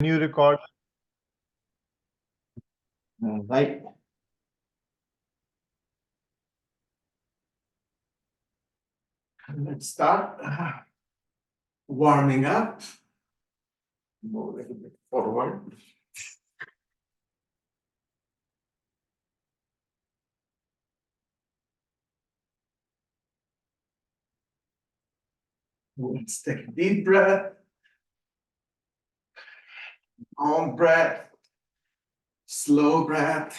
You record. Right. Let's start warming up. Move a little bit forward. Let's take a deep breath, long breath, slow breath.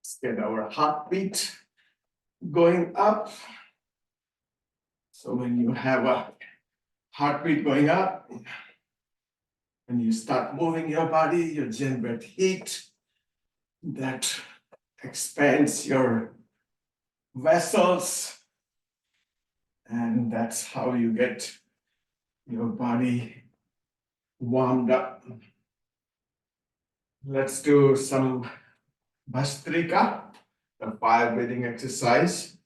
Let's get our heartbeat going up. So when you have a heartbeat going up, when you start moving your body, you generate heat that expands your vessels, and that's how you get your body warmed up. Let's do some Bhastrika, the 5 breathing exercise.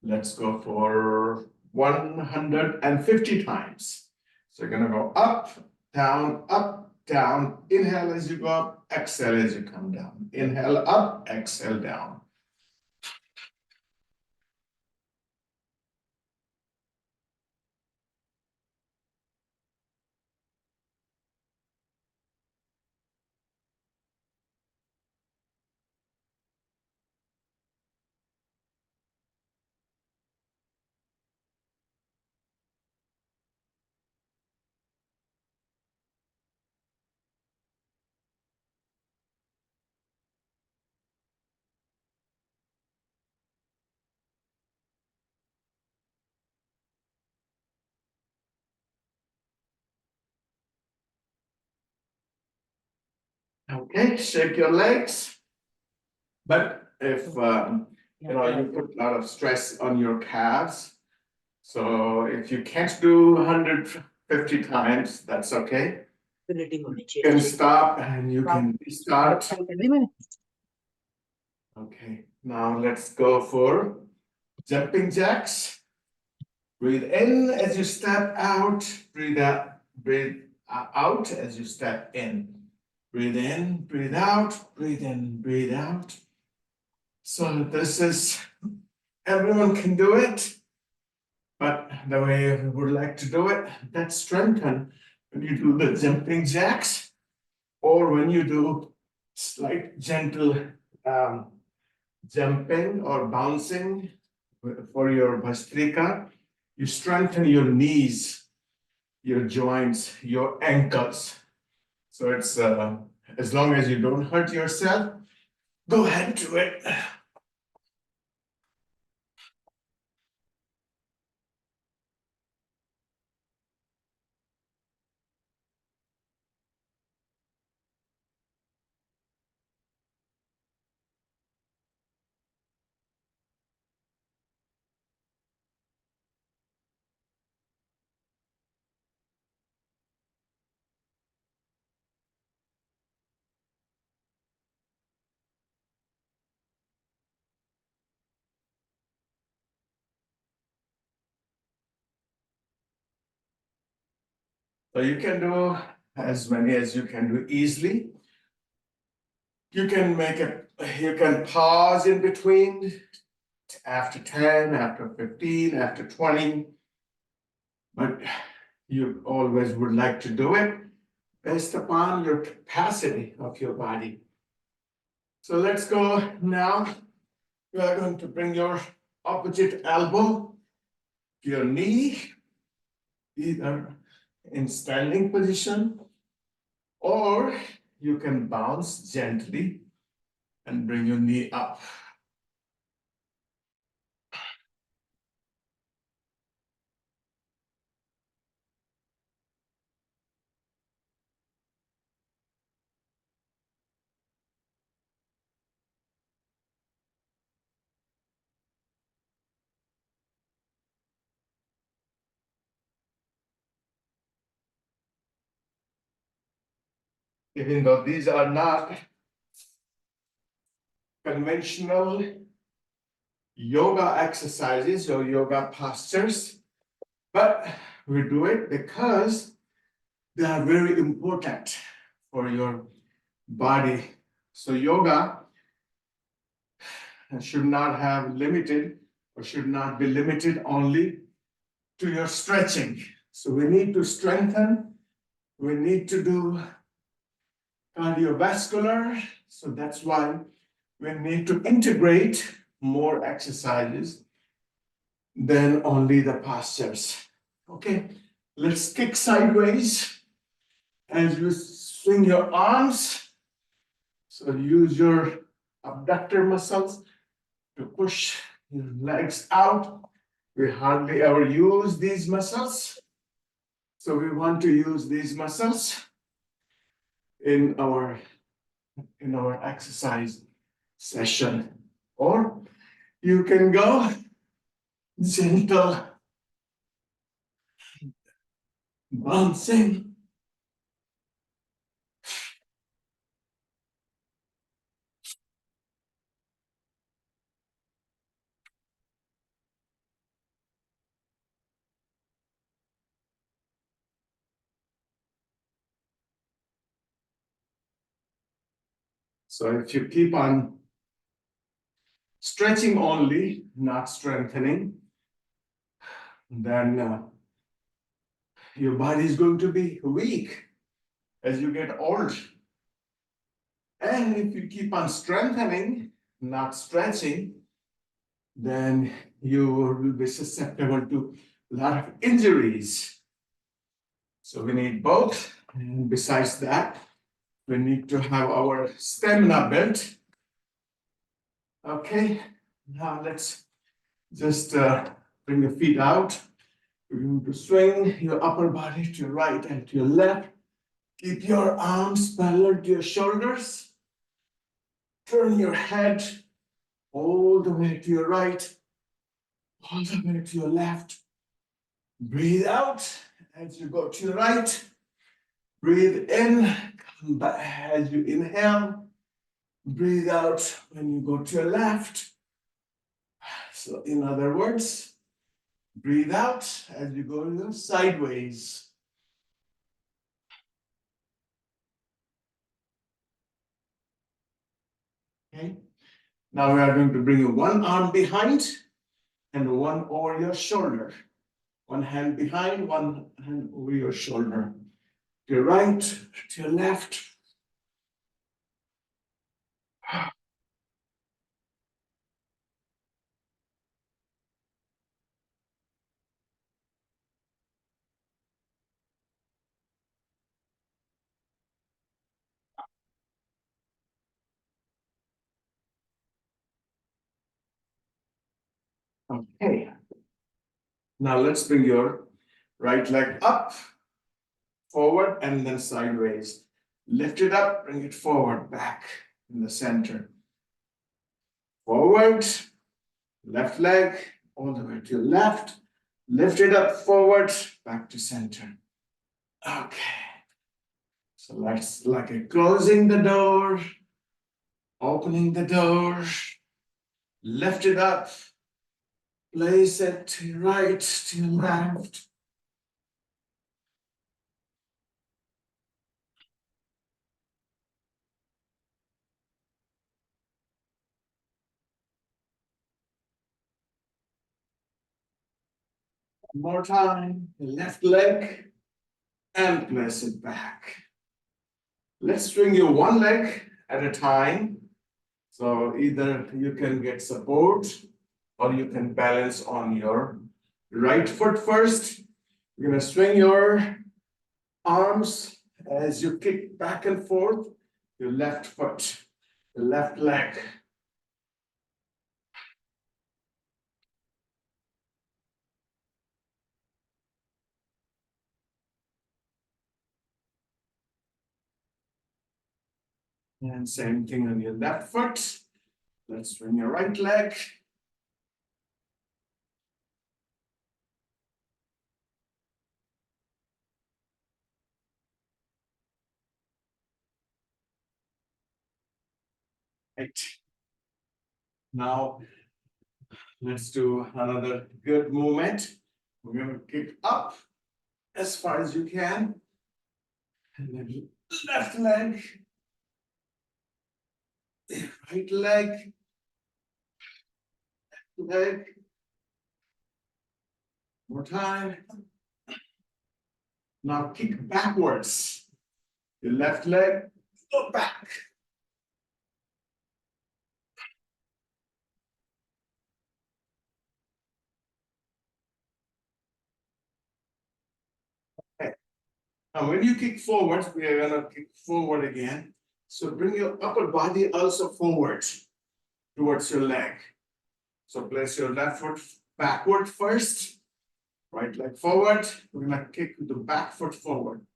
Let's go for 150 times. So you're gonna go up, down, up, down. Inhale as you go up, exhale as you come down. Inhale up, exhale down. Okay, shake your legs. But if you put a lot of stress on your calves, so if you can't do 150 times, that's okay. You can stop and you can restart. Okay, now let's go for jumping jacks. Breathe in as you step out, breathe out, breathe out as you step in. Breathe in, breathe out, breathe in, breathe out. So this is, everyone can do it, but the way we would like to do it, that's strengthen when you do the jumping jacks or when you do slight gentle jumping or bouncing for your Bhastrika. You strengthen your knees, your joints, your ankles. So it's as long as you don't hurt yourself, go ahead to it. So you can do as many as you can do easily. You can make it, you can pause in between after 10, after 15, after 20. But you always would like to do it based upon your capacity of your body. So let's go now. You are going to bring your opposite elbow to your knee, either in standing position, or you can bounce gently and bring your knee up. Even though these are not conventional yoga exercises or yoga postures, but we do it because they are very important for your body. So yoga should not have limited or should not be limited only to your stretching. So we need to strengthen, we need to do cardiovascular. So that's why we need to integrate more exercises than only the postures. Okay, let's kick sideways as you swing your arms. So use your abductor muscles to push your legs out. We hardly ever use these muscles. So we want to use these muscles in our exercise session. Or you can go gentle bouncing. So if you keep on stretching only, not strengthening, then your body is going to be weak as you get old. And if you keep on strengthening, not stretching, then you will be susceptible to a lot of injuries. So we need both. And besides that, we need to have our stamina built. Okay, now let's just bring your feet out. You're going to swing your upper body to your right and to your left. Keep your arms parallel to your shoulders. Turn your head all the way to your right, all the way to your left. Breathe out as you go to your right. Breathe in, come back as you inhale. Breathe out when you go to your left. So in other words, breathe out as you go sideways. Okay. Now we are going to bring you one arm behind and one over your shoulder. One hand behind, one hand over your shoulder. To your right, to your left. Okay. Now let's bring your right leg up, forward, and then sideways. Lift it up, bring it forward, back in the center. Forward, left leg, all the way to your left. Lift it up, forward, back to center. Okay. So let's like a closing the door, opening the door, lift it up, place it to your right, to your left. One more time, left leg, and place it back. Let's swing you one leg at a time. So either you can get support or you can balance on your right foot first. You're gonna swing your arms as you kick back and forth, your left foot, your left leg. And same thing on your left foot. Let's swing your right leg. Right. Now, let's do another good movement. We're going to kick up as far as you can. And then left leg, right leg, leg. More time. Now kick backwards. Your left leg, go back. Okay. Now when you kick forward, we are gonna kick forward again. So bring your upper body also forward towards your leg. So place your left foot backward first, right leg forward. We're gonna kick the back foot forward.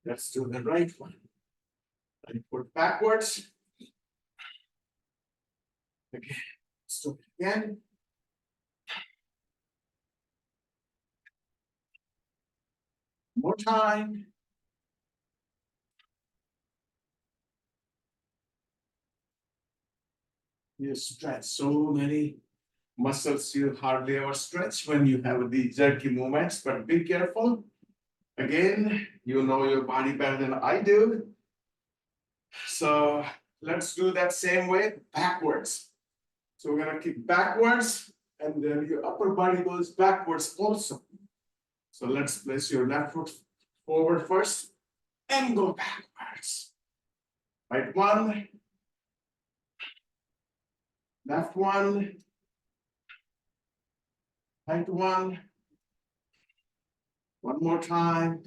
Let's do the right one. Right foot backwards. Again, let's do it again. More time. You stretch so many muscles you hardly ever stretch when you have the jerky movements, but be careful. Again, you know your body better than I do. So let's do that same way, backwards. So we're gonna kick backwards, and then your upper body goes backwards also. So let's place your left foot forward first and go backwards. Right one, left one, right one. One more time.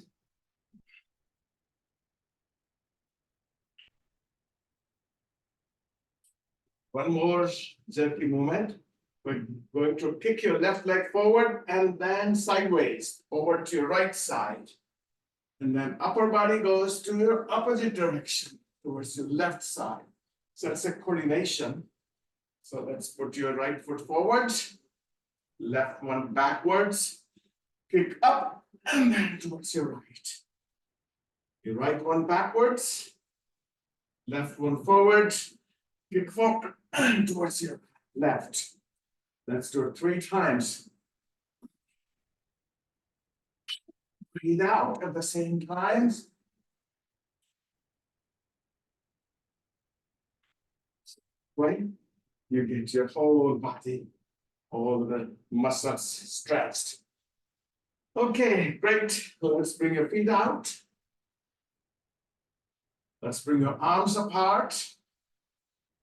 One more jerky movement. We're going to kick your left leg forward and then sideways over to your right side. And then upper body goes to your opposite direction towards your left side. So it's a coordination. So let's put your right foot forward, left one backwards, kick up and then towards your right. Your right one backwards, left one forward, kick forward and towards your left. Let's do it 3 times. Breathe out at the same time. Right? You get your whole body, all the muscles stretched. Okay, great. Let's bring your feet out. Let's bring your arms apart.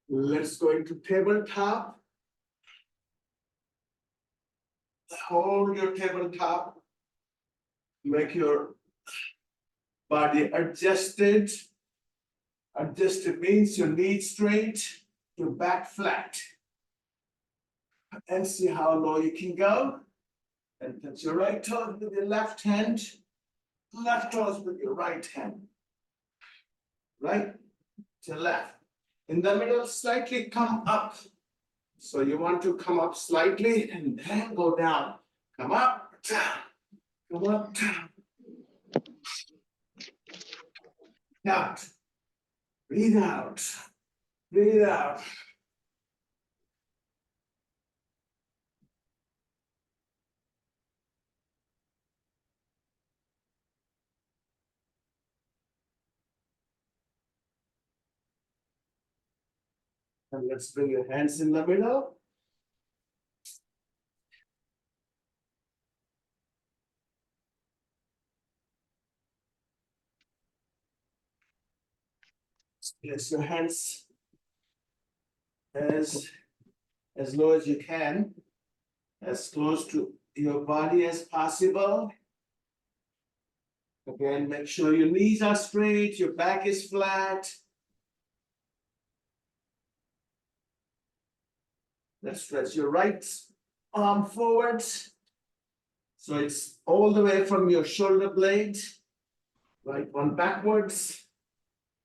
Let's go into tabletop. Hold your tabletop. Make your body adjusted. Adjusted means your knees straight, your back flat. And see how low you can go. And touch your right toes with your left hand, left toes with your right hand. Right to left. In the middle, slightly come up. So you want to come up slightly and then go down. Come up, down, come up, down. Out. Breathe out. Breathe out. And let's bring your hands in the middle. Place your hands as low as you can, as close to your body as possible. Again, make sure your knees are straight, your back is flat. Let's stretch your right arm forward. So it's all the way from your shoulder blade, right one backwards.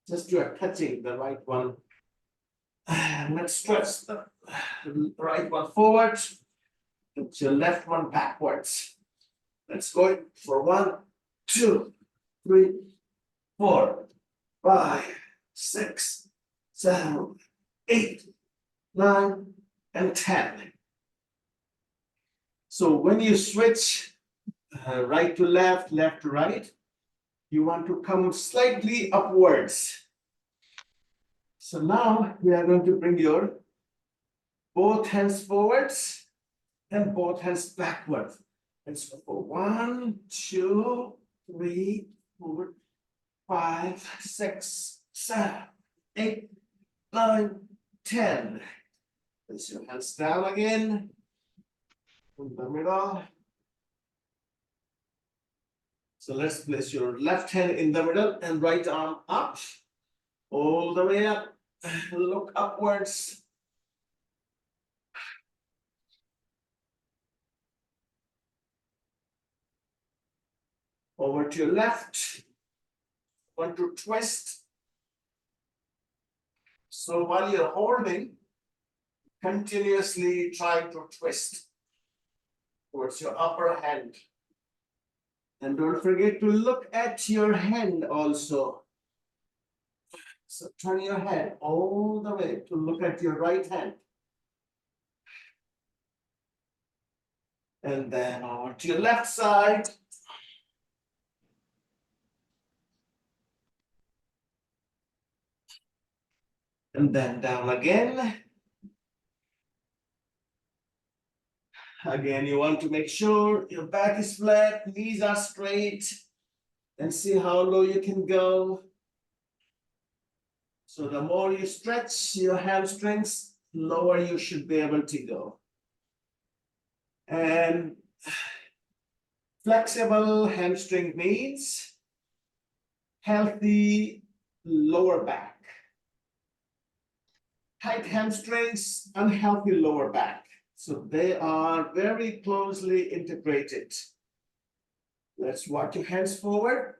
Just you are touching the right one. And let's stretch the right one forward. Put your left one backwards. Let's go for 1, 2, 3, 4, 5, 6, 7, 8, 9, and 10. So when you switch right to left, left to right, you want to come slightly upwards. So now we are going to bring your both hands forwards and both hands backwards. Let's go for 1, 2, 3, 4, 5, 6, 7, 8, 9, 10. Place your hands down again in the middle. So let's place your left hand in the middle and right arm up, all the way up. Look upwards. Over to your left. Want to twist. So while you're holding, continuously try to twist towards your upper hand. And don't forget to look at your hand also. So turn your head all the way to look at your right hand. And then over to your left side. And then down again. Again, you want to make sure your back is flat, knees are straight, and see how low you can go. So the more you stretch your hamstrings, lower you should be able to go. And flexible hamstring means healthy lower back. Tight hamstrings, unhealthy lower back. So they are very closely integrated. Let's walk your hands forward.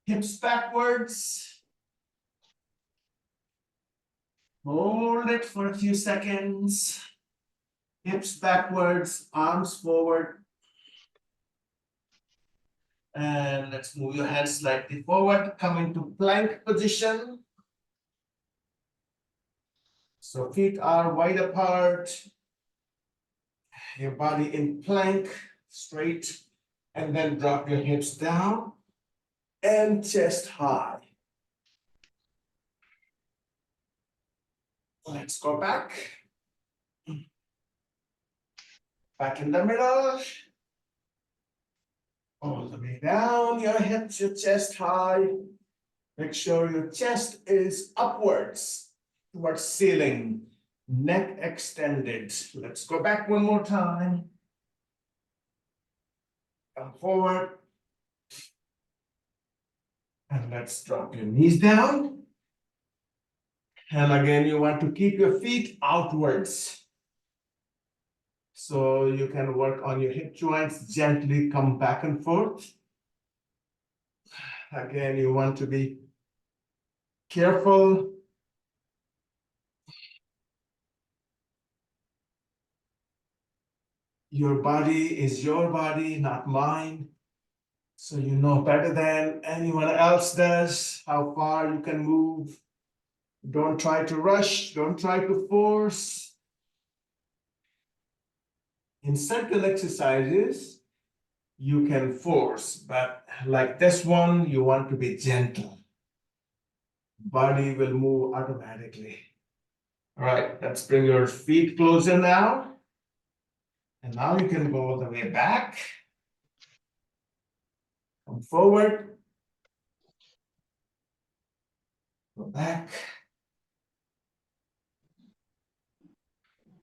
Hips backwards. Hold it for a few seconds. Hips backwards, arms forward. And let's move your hands slightly forward. Come into plank position. So feet are wide apart. Your body in plank, straight. And then drop your hips down and chest high. Let's go back. Back in the middle. All the way down, your hips, your chest high. Make sure your chest is upwards towards ceiling. Neck extended. Let's go back one more time. Come forward. And let's drop your knees down. And again, you want to keep your feet outwards. So you can work on your hip joints, gently come back and forth. Again, you want to be careful. Your body is your body, not mine. So you know better than anyone else does how far you can move. Don't try to rush, don't try to force. In certain exercises, you can force, but like this one, you want to be gentle. Body will move automatically. All right, let's bring your feet closer now. And now you can go all the way back. Come forward. Go back.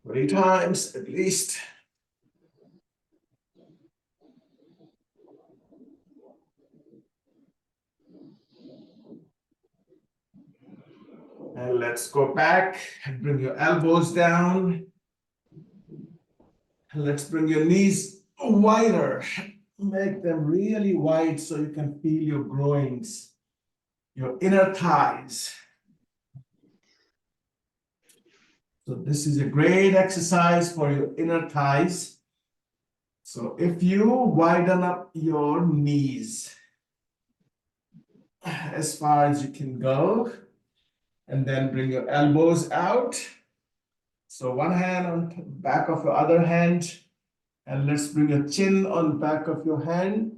3 times at least. And let's go back and bring your elbows down. And let's bring your knees wider. Make them really wide so you can feel your groins, your inner thighs. So this is a great exercise for your inner thighs. So if you widen up your knees as far as you can go, And then bring your elbows out. So one hand on back of your other hand. And let's bring your chin on back of your hand.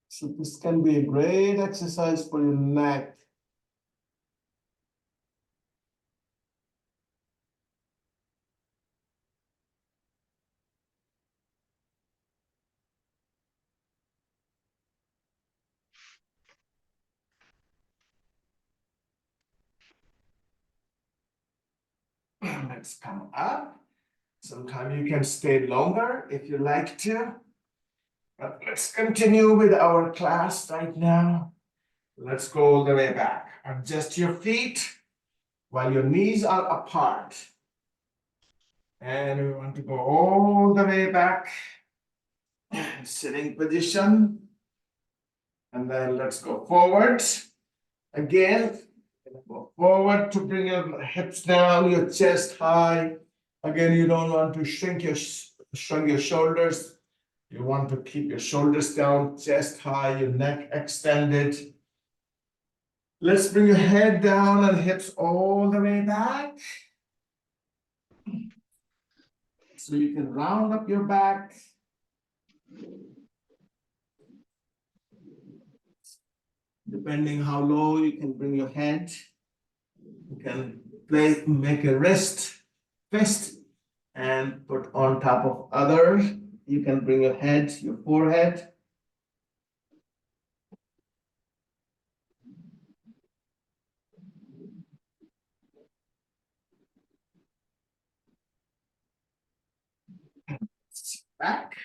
So this can be a great exercise for your neck. Let's come up. Sometimes you can stay longer if you like to. But let's continue with our class right now. Let's go all the way back. Adjust your feet while your knees are apart. And we want to go all the way back. Sitting position. And then let's go forward. Again, go forward to bring your hips down, your chest high. Again, you don't want to shrink your shoulders. You want to keep your shoulders down, chest high, your neck extended. Let's bring your head down and hips all the way back. So you can round up your back. Depending how low you can bring your head. You can make a fist, and put on top of other. You can bring your head, your forehead. Back.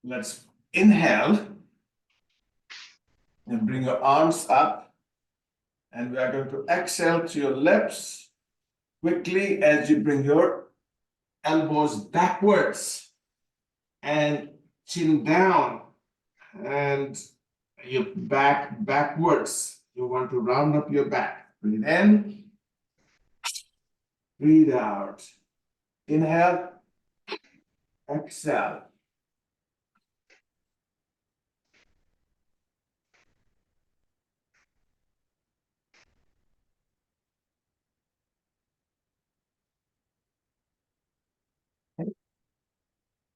Let's inhale and bring your arms up. And we are going to exhale to your lips quickly as you bring your elbows backwards and chin down and your back backwards. You want to round up your back. Breathe in, breathe out. Inhale, exhale.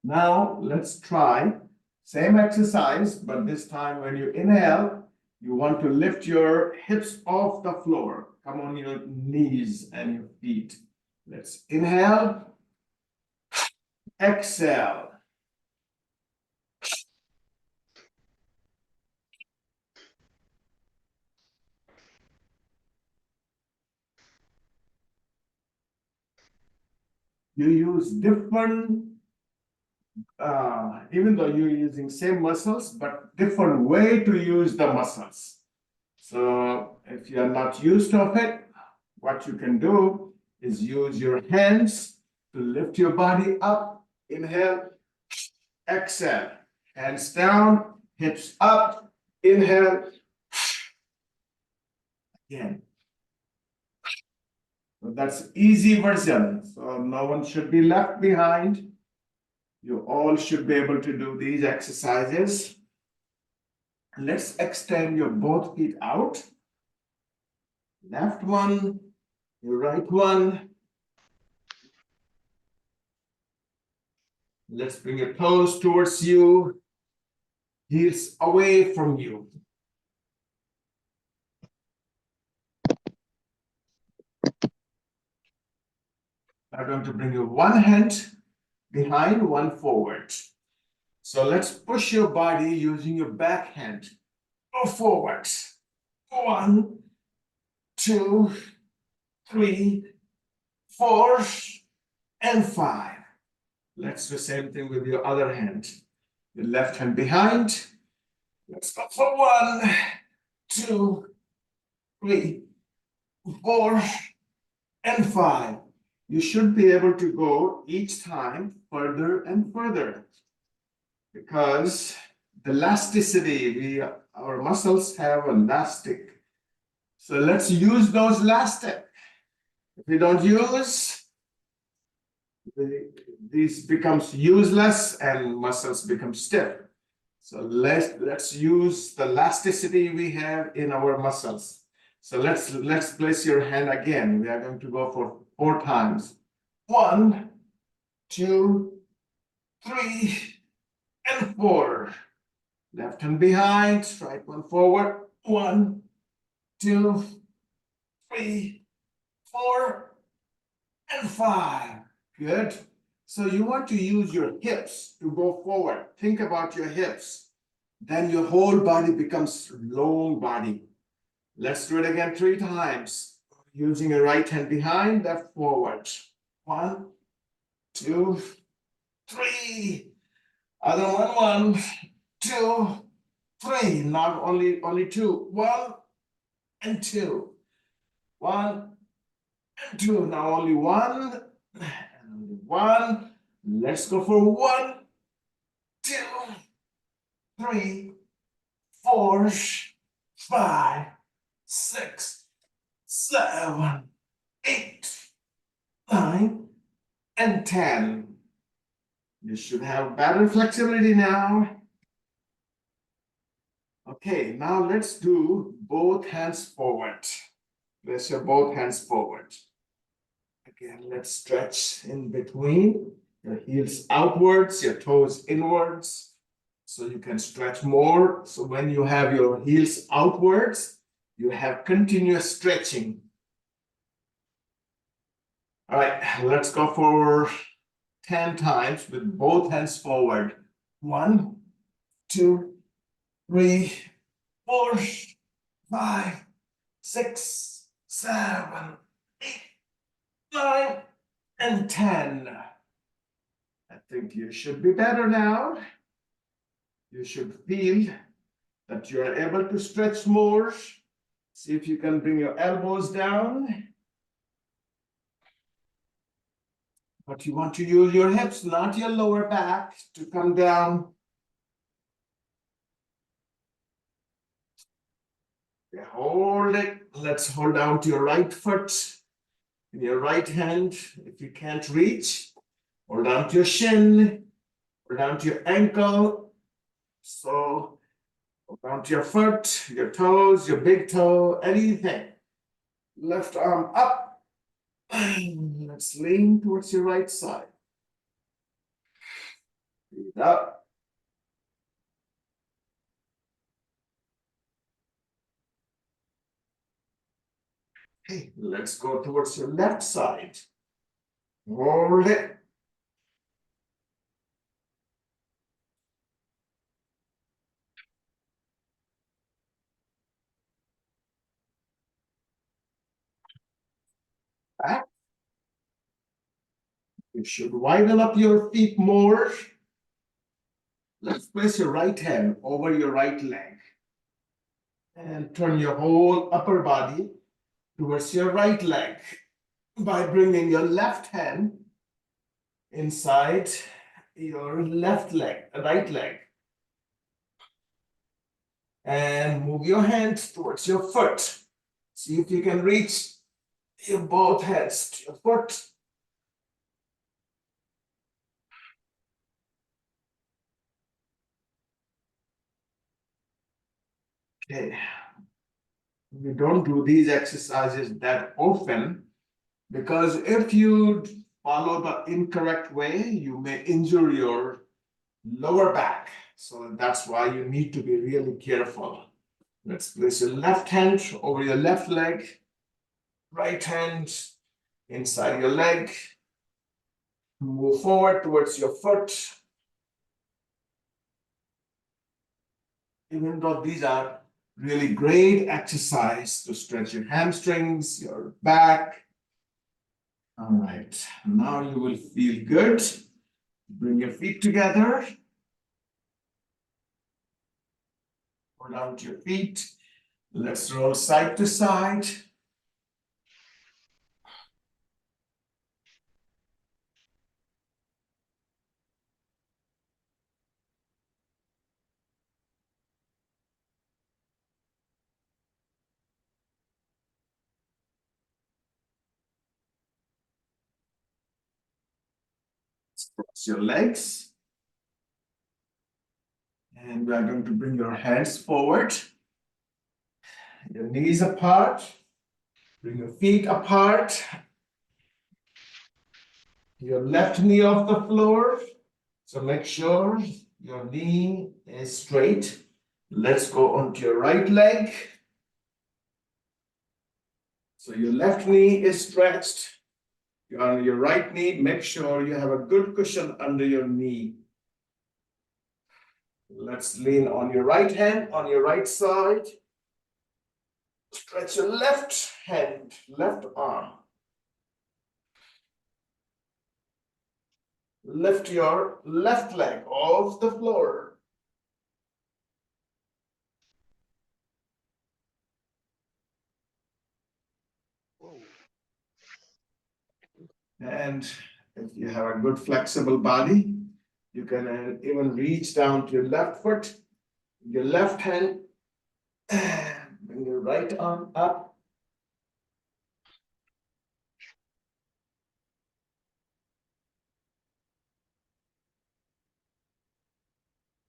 Now let's try same exercise, but this time when you inhale, you want to lift your hips off the floor. Come on your knees and your feet. Let's inhale, exhale. You use different, even though you're using same muscles, but different way to use the muscles. So if you're not used to it, what you can do is use your hands to lift your body up. Inhale, exhale. Hands down, hips up. Inhale. Again. So that's easy version. So no one should be left behind. You all should be able to do these exercises. Let's extend your both feet out. Left one, your right one. Let's bring your toes towards you, heels away from you. I'm going to bring your one hand behind, one forward. So let's push your body using your back hand. Go forward. 1, 2, 3, 4, and 5. Let's do the same thing with your other hand. Your left hand behind. Let's go for 1, 2, 3, 4, and 5. You should be able to go each time further and further because the elasticity, our muscles have elastic. So let's use those elastic. If we don't use, These becomes useless and muscles become stiff. So let's use the elasticity we have in our muscles. So let's place your hand again. We are going to go for 4 times. 1, 2, 3, and 4. Left hand behind, right one forward. 1, 2, 3, 4, and 5. Good. So you want to use your hips to go forward. Think about your hips. Then your whole body becomes long body. Let's do it again 3 times. Using your right hand behind, left forward. 1, 2, 3. Other one, 1, 2, 3. Now only 2. 1 and 2. 1 and 2. Now only 1 and only 1. Let's go for 1, 2, 3, 4, 5, 6, 7, 8, 9, and 10. You should have better flexibility now. Okay, now let's do both hands forward. Place your both hands forward. Again, let's stretch in between. Your heels outwards, your toes inwards. So you can stretch more. So when you have your heels outwards, you have continuous stretching. All right, let's go for 10 times with both hands forward. 1, 2, 3, 4, 5, 6, 7, 8, 9, and 10. I think you should be better now. You should feel that you are able to stretch more. See if you can bring your elbows down. But you want to use your hips, not your lower back, to come down. Okay, hold it. Let's hold down to your right foot in your right hand. If you can't reach, hold down to your shin, hold down to your ankle. So hold down to your foot, your toes, your big toe, anything. Left arm up. Let's lean towards your right side. Breathe up. Okay, let's go towards your left side. Hold it. Back. You should widen up your feet more. Let's place your right hand over your right leg and turn your whole upper body towards your right leg by bringing your left hand inside your left leg, right leg. And move your hand towards your foot. See if you can reach your both hands to your foot. Okay. We don't do these exercises that often because if you follow the incorrect way, you may injure your lower back. So that's why you need to be really careful. Let's place your left hand over your left leg, right hand inside your leg. Move forward towards your foot. Even though these are really great exercise to stretch your hamstrings, your back. All right, now you will feel good. Bring your feet together. Hold out your feet. Let's roll side to side. Cross your legs. And we are going to bring your hands forward. Your knees apart. Bring your feet apart. Your left knee off the floor. So make sure your knee is straight. Let's go onto your right leg. So your left knee is stretched. On your right knee, make sure you have a good cushion under your knee. Let's lean on your right hand, on your right side. Stretch your left hand, left arm. Lift your left leg off the floor. And if you have a good flexible body, you can even reach down to your left foot, your left hand, bring your right arm up.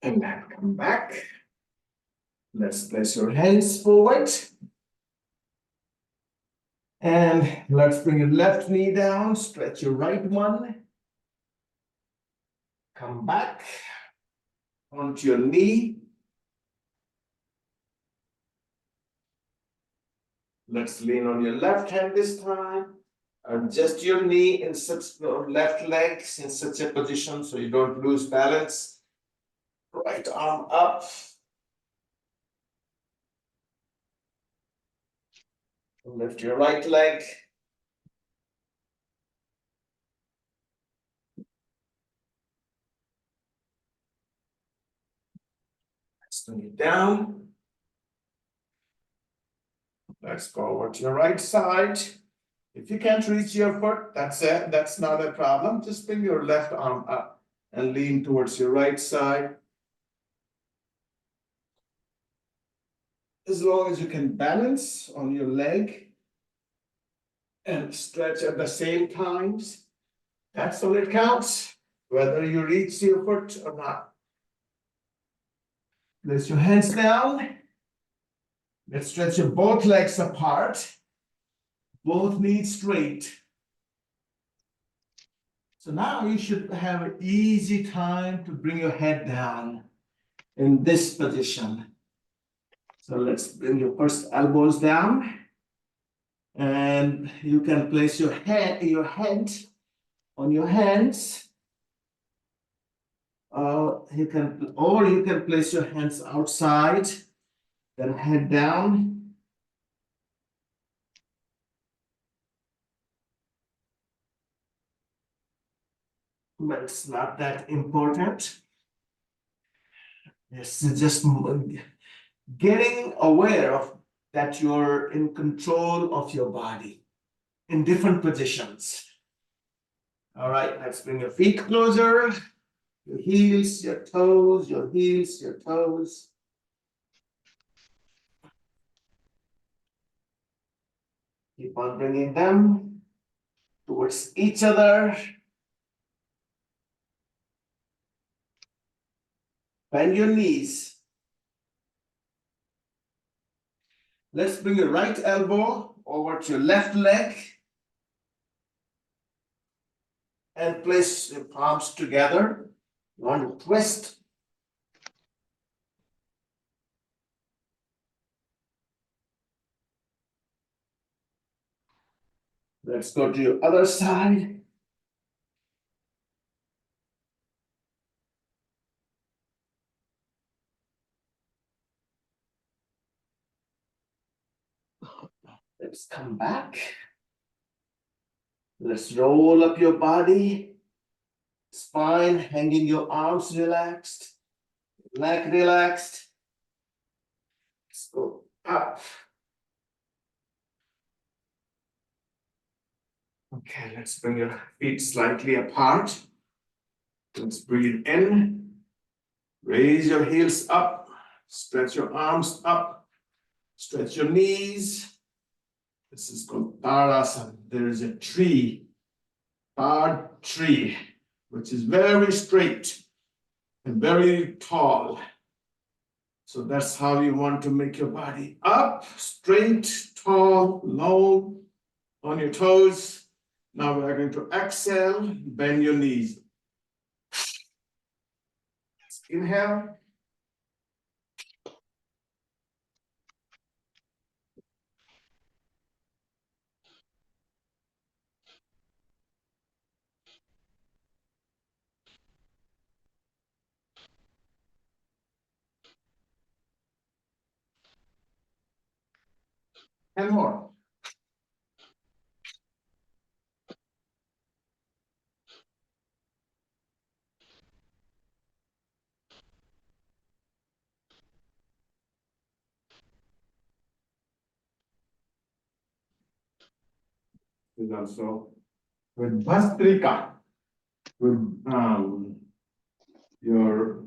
And then come back. Let's place your hands forward. And let's bring your left knee down, stretch your right one. Come back onto your knee. Let's lean on your left hand this time. Adjust your knee in such left leg in such a position so you don't lose balance. Right arm up. Lift your right leg. Swing it down. Let's go over to your right side. If you can't reach your foot, that's it. That's not a problem. Just bring your left arm up and lean towards your right side. As long as you can balance on your leg and stretch at the same times, that's all it counts, whether you reach your foot or not. Place your hands down. Let's stretch your both legs apart. Both knees straight. So now you should have an easy time to bring your head down in this position. So let's bring your first elbows down. And you can place your head on your hands. You can place your hands outside, then head down. But it's not that important. It's just getting aware of that you're in control of your body in different positions. All right, let's bring your feet closer. Your heels, your toes, your heels, your toes. Keep on bringing them towards each other. Bend your knees. Let's bring your right elbow over to your left leg. And place your palms together. You want to twist. Let's go to your other side. Let's come back. Let's roll up your body. Spine hanging, your arms relaxed. Neck relaxed. Let's go up. Okay, let's bring your feet slightly apart. Let's breathe in. Raise your heels up. Stretch your arms up. Stretch your knees. This is called Tadasana. There is a tree, hard tree. which is very straight and very tall. So that's how you want to make your body up, straight, tall, long, on your toes. Now we are going to exhale, bend your knees. Inhale. And more. Is also with Bhastrika, with your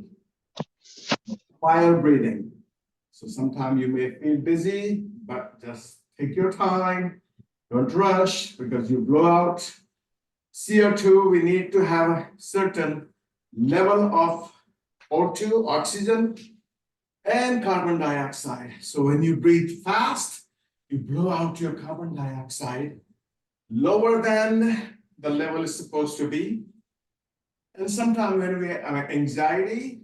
fire breathing. So sometimes you may feel busy, but just take your time. Don't rush because you blow out CO2. We need to have a certain level of O2, oxygen, and carbon dioxide. So when you breathe fast, you blow out your carbon dioxide lower than the level is supposed to be. And sometimes when we have anxiety,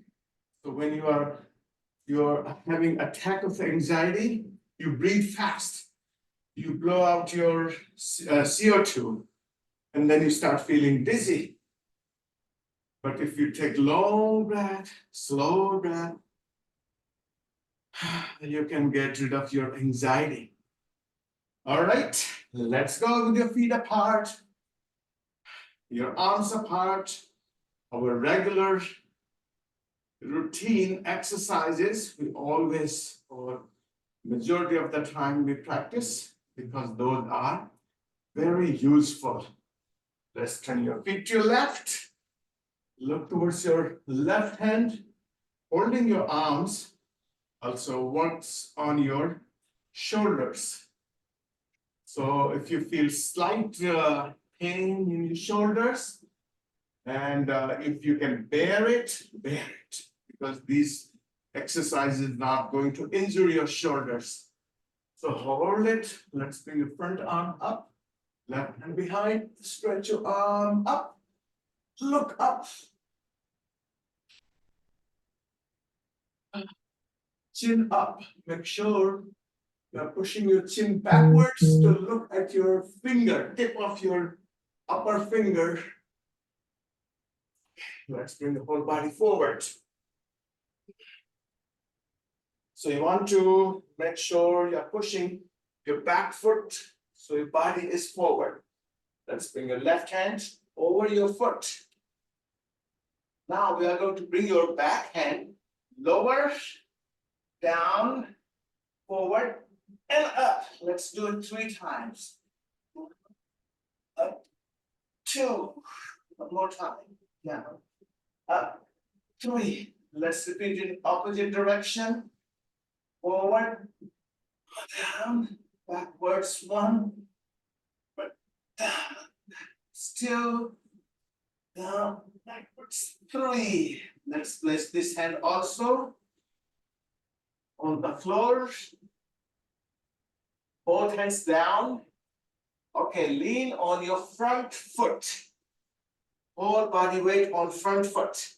so when you're having attack of anxiety, you breathe fast. You blow out your CO2, and then you start feeling dizzy. But if you take long breath, slow breath, you can get rid of your anxiety. All right, let's go with your feet apart, your arms apart. Our regular routine exercises, we always, or majority of the time, we practice because those are very useful. Let's turn your feet to your left. Look towards your left hand, holding your arms. Also works on your shoulders. So if you feel slight pain in your shoulders, and if you can bear it, because these exercises not going to injure your shoulders. So hold it. Let's bring your front arm up, left hand behind, stretch your arm up, look up. Chin up. Make sure you're pushing your chin backwards to look at your finger, tip of your upper finger. Let's bring the whole body forward. So you want to make sure you're pushing your back foot so your body is forward. Let's bring your left hand over your foot. Now we are going to bring your back hand lower, down, forward, and up. Let's do it 3 times. Up, 2, one more time, down, up, 3. Let's repeat in opposite direction. Forward, down, backwards, 1, but down, still, down, backwards, 3. Let's place this hand also on the floor. Both hands down. Okay, lean on your front foot. Whole body weight on front foot.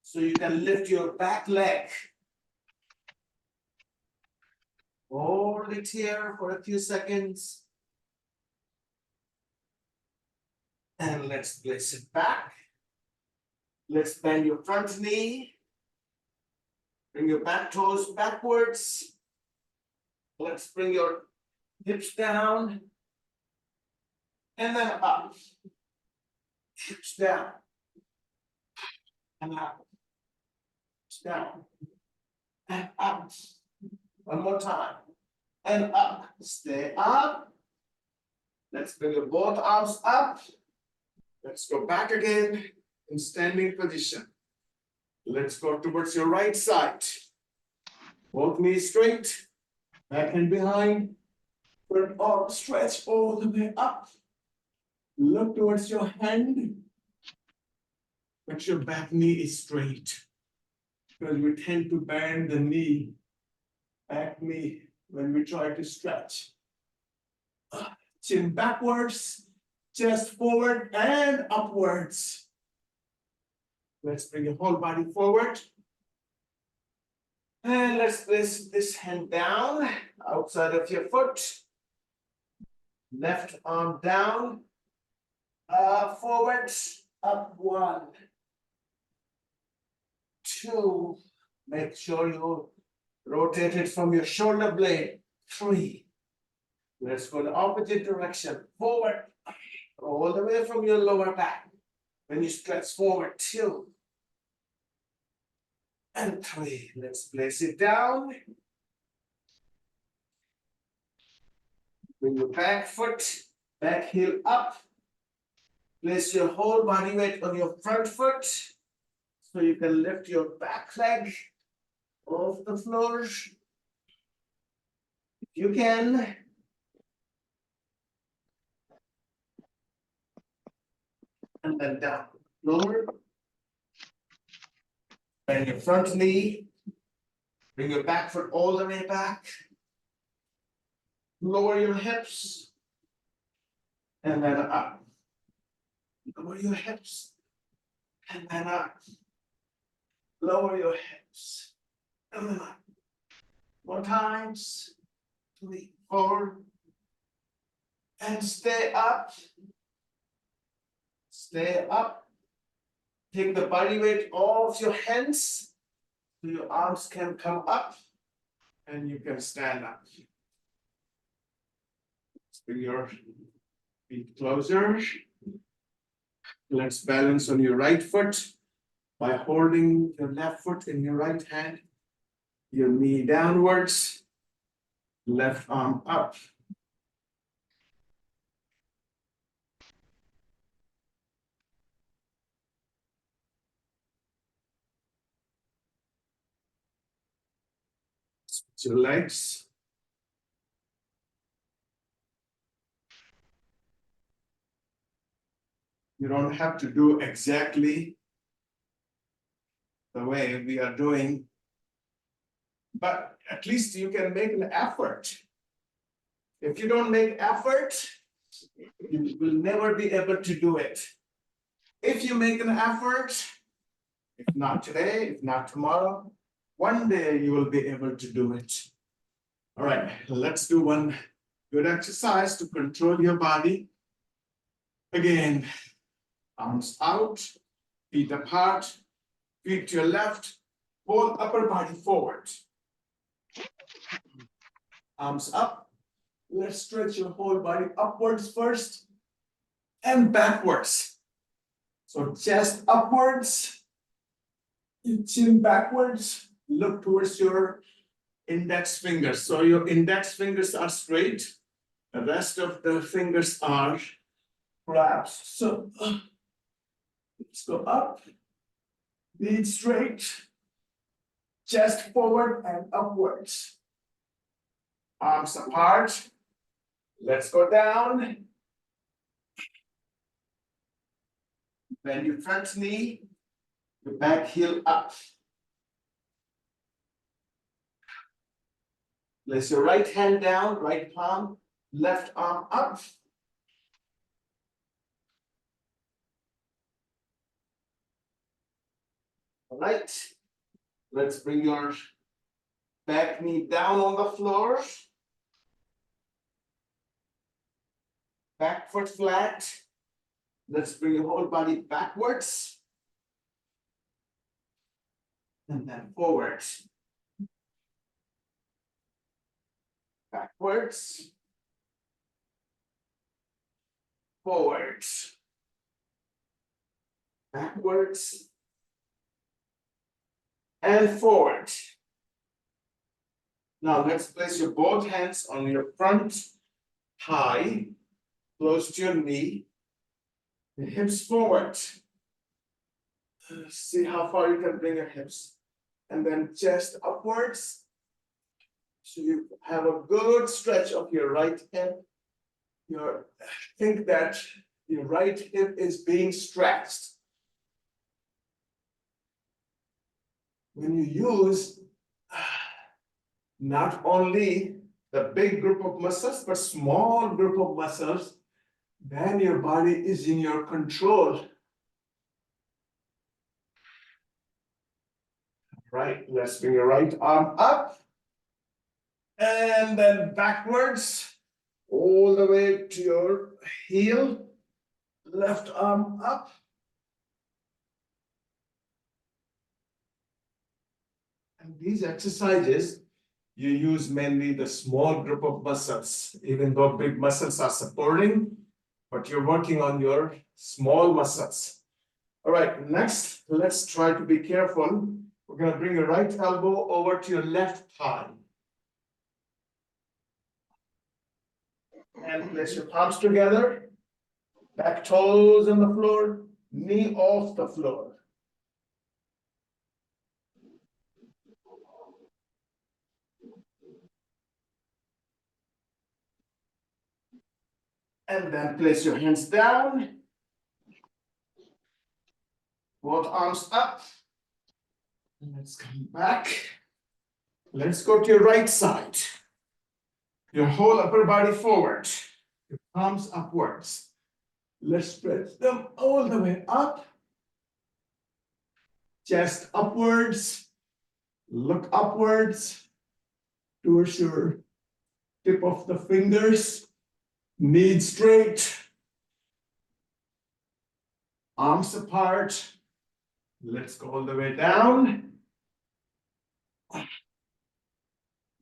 So you can lift your back leg. Hold it here for a few seconds. And let's place it back. Let's bend your front knee. Bring your back toes backwards. Let's bring your hips down. And then up. Hips down. And up. Hips down. And up. One more time. And up. Stay up. Let's bring your both arms up. Let's go back again in standing position. Let's go towards your right side. Both knees straight. Back and behind. Front arm stretch all the way up. Look towards your hand. but your back knee is straight. Because we tend to bend the knee, back knee, when we try to stretch. Chin backwards, chest forward and upwards. Let's bring your whole body forward. And let's place this hand down, outside of your foot. Left arm down, forward, up 1, 2. Make sure you rotate it from your shoulder blade. 3. Let's go the opposite direction. Forward, all the way from your lower back. When you stretch forward, 2. And 3. Let's place it down. Bring your back foot, back heel up. Place your whole body weight on your front foot. So you can lift your back leg off the floor. If you can. And then down. Lower. Bend your front knee. Bring your back foot all the way back. Lower your hips. And then up. Lower your hips. And then up. Lower your hips. And then up. More times. 3, 4. And stay up. Stay up. Take the body weight off your hands so your arms can come up and you can stand up. Let's bring your feet closer. Let's balance on your right foot by holding your left foot in your right hand, your knee downwards, left arm up. Switch your legs. You don't have to do exactly the way we are doing, but at least you can make an effort. If you don't make effort, you will never be able to do it. If you make an effort, if not today, if not tomorrow, one day you will be able to do it. All right, let's do one good exercise to control your body. Again, arms out, feet apart, feet to your left, whole upper body forward. Arms up. Let's stretch your whole body upwards first and backwards. So chest upwards, your chin backwards, look towards your index fingers. So your index fingers are straight, the rest of the fingers are collapsed. So let's go up, feet straight, chest forward and upwards. Arms apart. Let's go down. Bend your front knee, your back heel up. Place your right hand down, right palm, left arm up. All right. Let's bring your back knee down on the floor. Back foot flat. Let's bring your whole body backwards. And then forwards. Backwards. Forwards. Backwards. And forward. Now let's place your both hands on your front thigh, close to your knee, the hips forward. See how far you can bring your hips. And then chest upwards. So you have a good stretch of your right hip. Think that your right hip is being stretched. when you use not only the big group of muscles, but small group of muscles, then your body is in your control. Right, let's bring your right arm up and then backwards all the way to your heel. Left arm up. And these exercises, you use mainly the small group of muscles, even though big muscles are supporting, but you're working on your small muscles. All right, next, let's try to be careful. We're going to bring your right elbow over to your left thigh. And place your palms together, back toes on the floor, knee off the floor. And then place your hands down, both arms up. Let's come back. Let's go to your right side. Your whole upper body forward, your palms upwards. Let's spread them all the way up. Chest upwards. Look upwards towards your tip of the fingers. Knees straight. Arms apart. Let's go all the way down.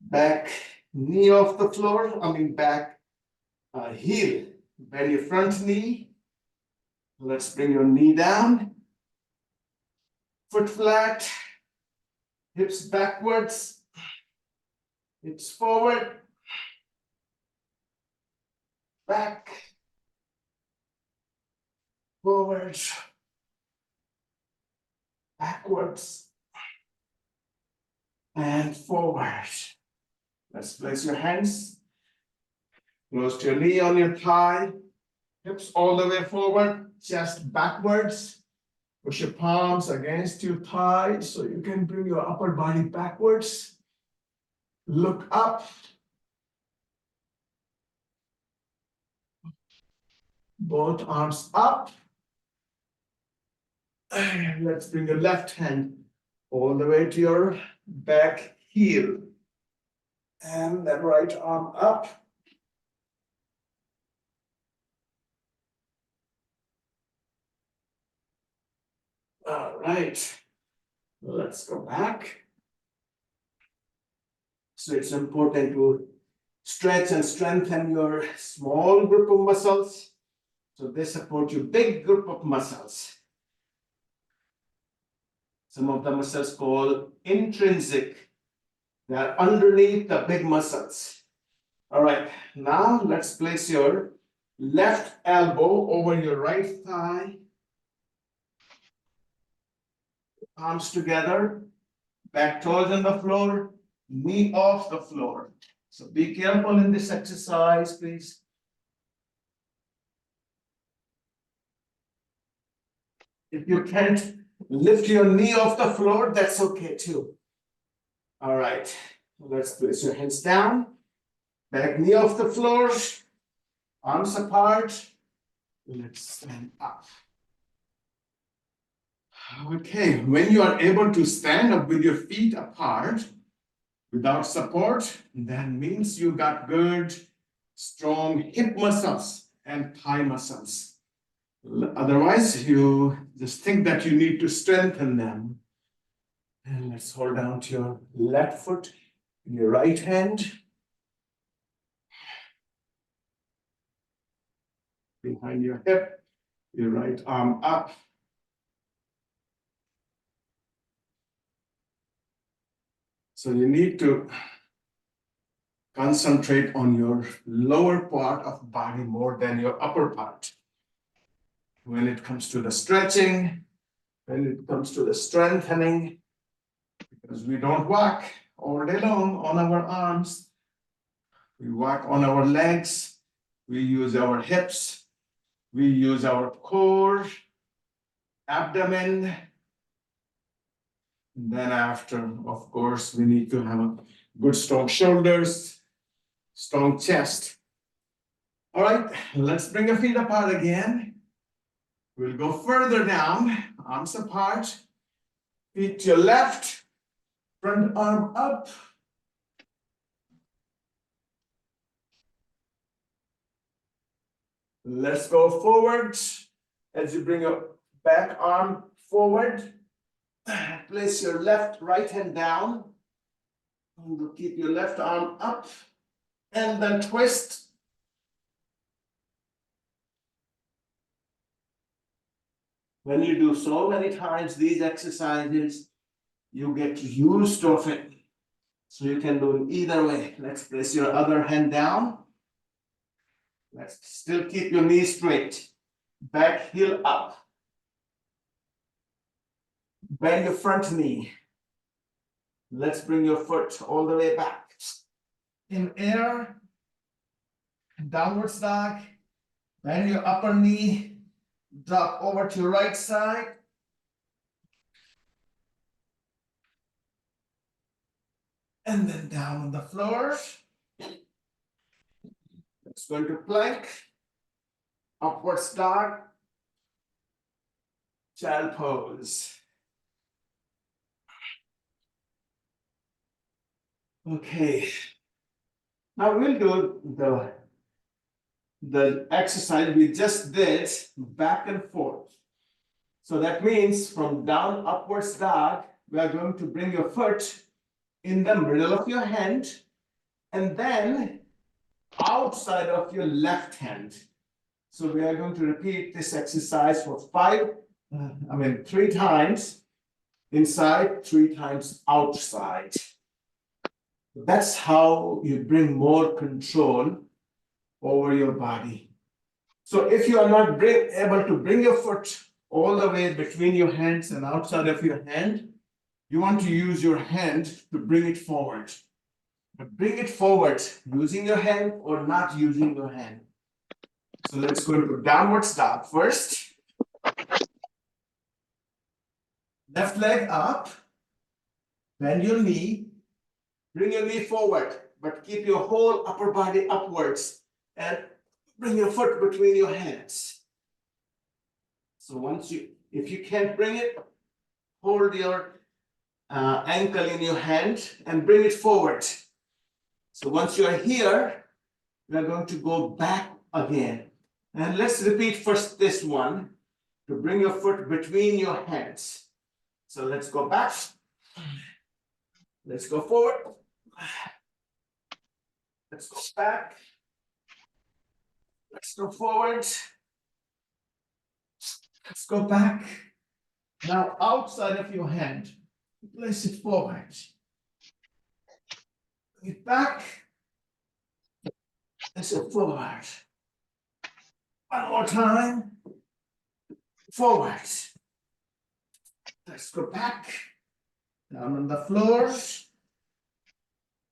Back knee off the floor. Back heel. Bend your front knee. Let's bring your knee down. Foot flat. Hips backwards. Hips forward. Back. Forward. Backwards. And forward. Let's place your hands close to your knee on your thigh. Hips all the way forward, chest backwards. Push your palms against your thighs so you can bring your upper body backwards. Look up. Both arms up. And let's bring your left hand all the way to your back heel. And then right arm up. All right, let's go back. So it's important to stretch and strengthen your small group of muscles. So they support your big group of muscles. Some of the muscles called intrinsic. They are underneath the big muscles. All right, now let's place your left elbow over your right thigh. Palms together, back toes on the floor, knee off the floor. So be careful in this exercise, please. If you can't lift your knee off the floor, that's okay too. All right, let's place your hands down, back knee off the floor, arms apart. Let's stand up. Okay, when you are able to stand up with your feet apart without support, that means you got good, strong hip muscles and thigh muscles. Otherwise, you just think that you need to strengthen them. And let's hold down to your left foot, your right hand. Behind your hip, your right arm up. So you need to concentrate on your lower part of body more than your upper part. When it comes to the stretching, when it comes to the strengthening, because we don't walk all day long on our arms. We walk on our legs. We use our hips. We use our core, abdomen. And then after, of course, we need to have a good strong shoulders, strong chest. All right, let's bring your feet apart again. We'll go further down, arms apart, feet to your left, front arm up. Let's go forward. As you bring your back arm forward, place your right hand down. Keep your left arm up and then twist. When you do so many times these exercises, you get used to it. So you can do it either way. Let's place your other hand down. Let's still keep your knees straight. Back heel up. Bend your front knee. Let's bring your foot all the way back. In air, downward dog. Bend your upper knee. Drop over to your right side. And then down on the floor. Let's go into plank. Upward dog. Child pose. Okay. Now we'll do the exercise we just did back and forth. So that means from down upwards dog, we are going to bring your foot in the middle of your hand and then outside of your left hand. So we are going to repeat this exercise for 3 times inside, 3 times outside. That's how you bring more control over your body. So if you are not able to bring your foot all the way between your hands and outside of your hand, you want to use your hand to bring it forward. But bring it forward using your hand or not using your hand. So let's go to downward dog first. Left leg up. Bend your knee. Bring your knee forward, but keep your whole upper body upwards and bring your foot between your hands. So if you can't bring it, hold your ankle in your hand and bring it forward. So once you are here, we are going to go back again. And let's repeat first this one to bring your foot between your hands. So let's go back. Let's go forward. Let's go back. Let's go forward. Let's go back. Now outside of your hand, place it forward. Bring it back. Place it forward. One more time. Forward. Let's go back. Down on the floor.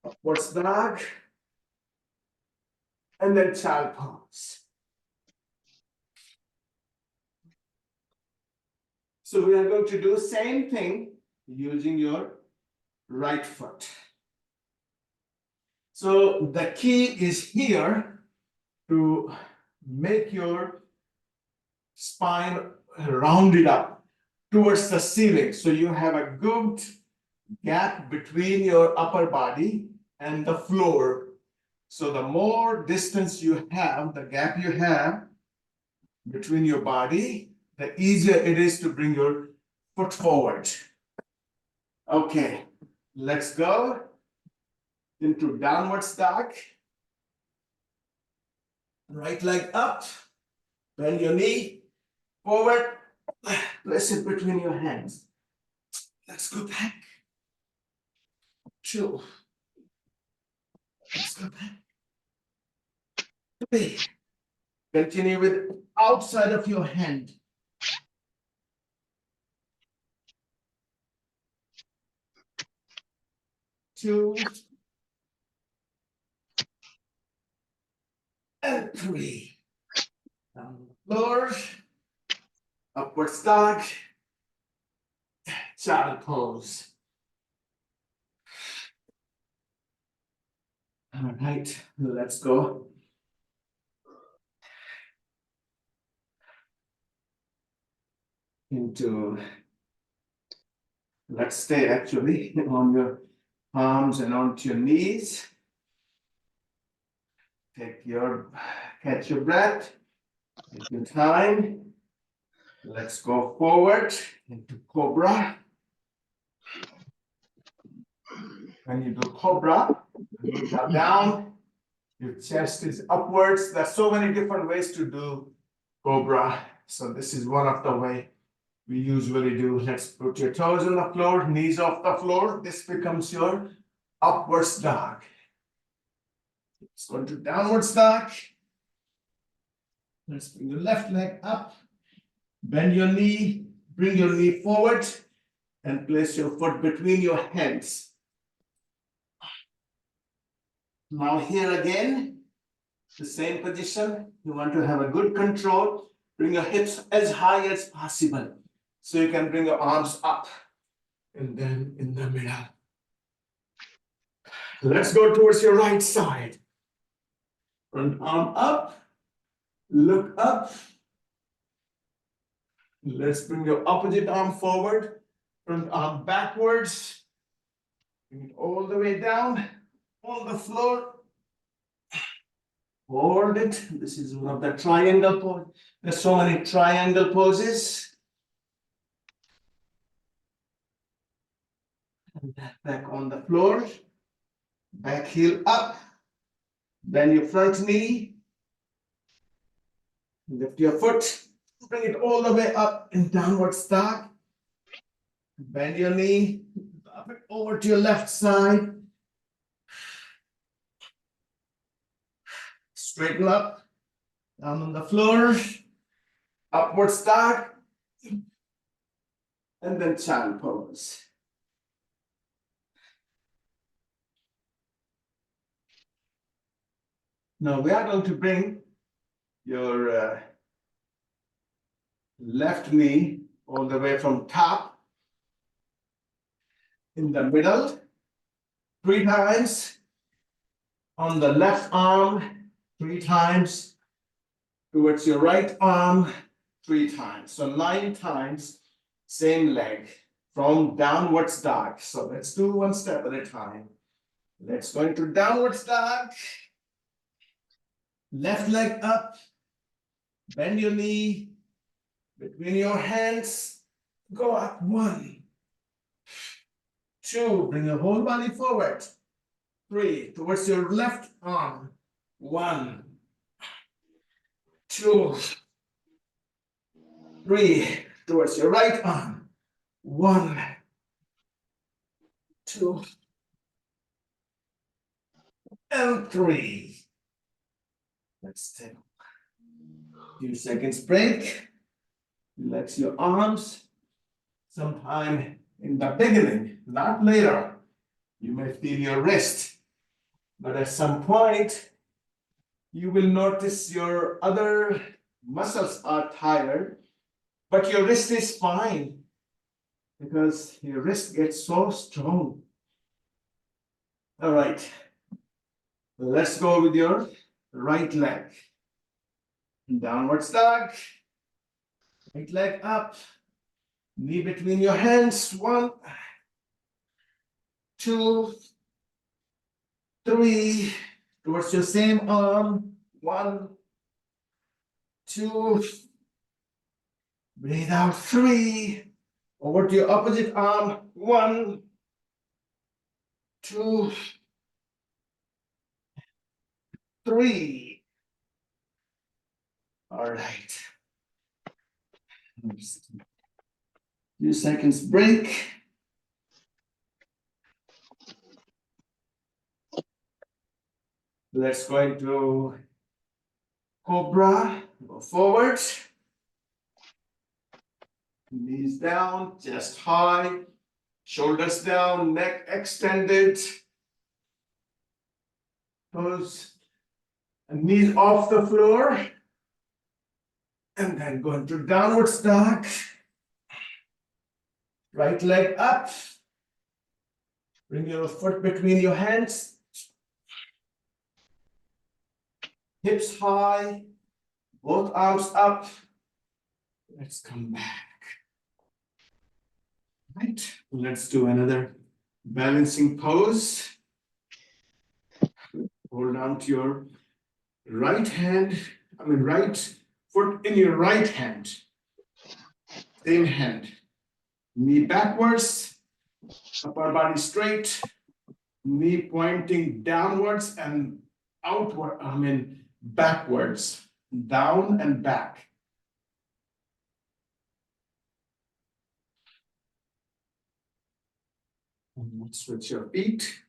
Upwards dog. And then child pose. So we are going to do the same thing using your right foot. So the key is here to make your spine rounded up towards the ceiling. So you have a good gap between your upper body and the floor. So the more distance you have, the gap you have between your body, the easier it is to bring your foot forward. Okay, let's go into downward dog. Right leg up, bend your knee forward, place it between your hands. Let's go back. 2. Let's go back. 3. Continue with outside of your hand. 2. And 3. Down the floor. Upward dog. Child pose. All right, let's go. Let's stay actually on your arms and onto your knees. Catch your breath, take your time. Let's go forward into Cobra. When you do Cobra, knees are down, your chest is upwards. There's so many different ways to do Cobra. So this is one of the way we usually do. Let's put your toes on the floor, knees off the floor. This becomes your upwards dog. Let's go to downwards dog. Let's bring your left leg up. Bend your knee, bring your knee forward, and place your foot between your hands. Now here again, the same position. You want to have a good control. Bring your hips as high as possible. So you can bring your arms up and then in the middle. Let's go towards your right side. Front arm up, look up. Let's bring your opposite arm forward, front arm backwards. Bring it all the way down on the floor. Hold it. This is one of the triangle pose. There's so many triangle poses. And back on the floor. Back heel up. Bend your front knee. Lift your foot. Bring it all the way up in downward dog. Bend your knee. Up it over to your left side. Straighten up. Down on the floor. Upward dog. And then child pose. Now we are going to bring your left knee all the way from top in the middle 3 times, on the left arm 3 times, towards your right arm 3 times. So 9 times, same leg from downwards dog. So let's do one step at a time. Let's go into downwards dog. Left leg up, bend your knee between your hands, go up 1, 2, bring your whole body forward, 3, towards your left arm, 1, 2, 3, towards your right arm, 1, 2, and 3. Let's take a few seconds break. Relax your arms. Sometime in the beginning, not later, you may feel your wrist, but at some point, you will notice your other muscles are tired, but your wrist is fine because your wrist gets so strong. All right, let's go with your right leg. Downward dog. Right leg up. Knee between your hands. 1, 2, 3. Towards your same arm. 1, 2. Breathe out. 3. Over to your opposite arm. 1, 2, 3. All right. Few seconds break. Let's go into Cobra. Go forward. Knees down, chest high, shoulders down, neck extended. Toes and knees off the floor. And then go into downward dog. Right leg up. Bring your foot between your hands. hips high, both arms up. Let's come back. Right, let's do another balancing pose. Hold on to your right hand, right foot in your right hand. Same hand. Knee backwards, upper body straight, knee pointing downwards and outward, backwards, down and back. And switch your feet.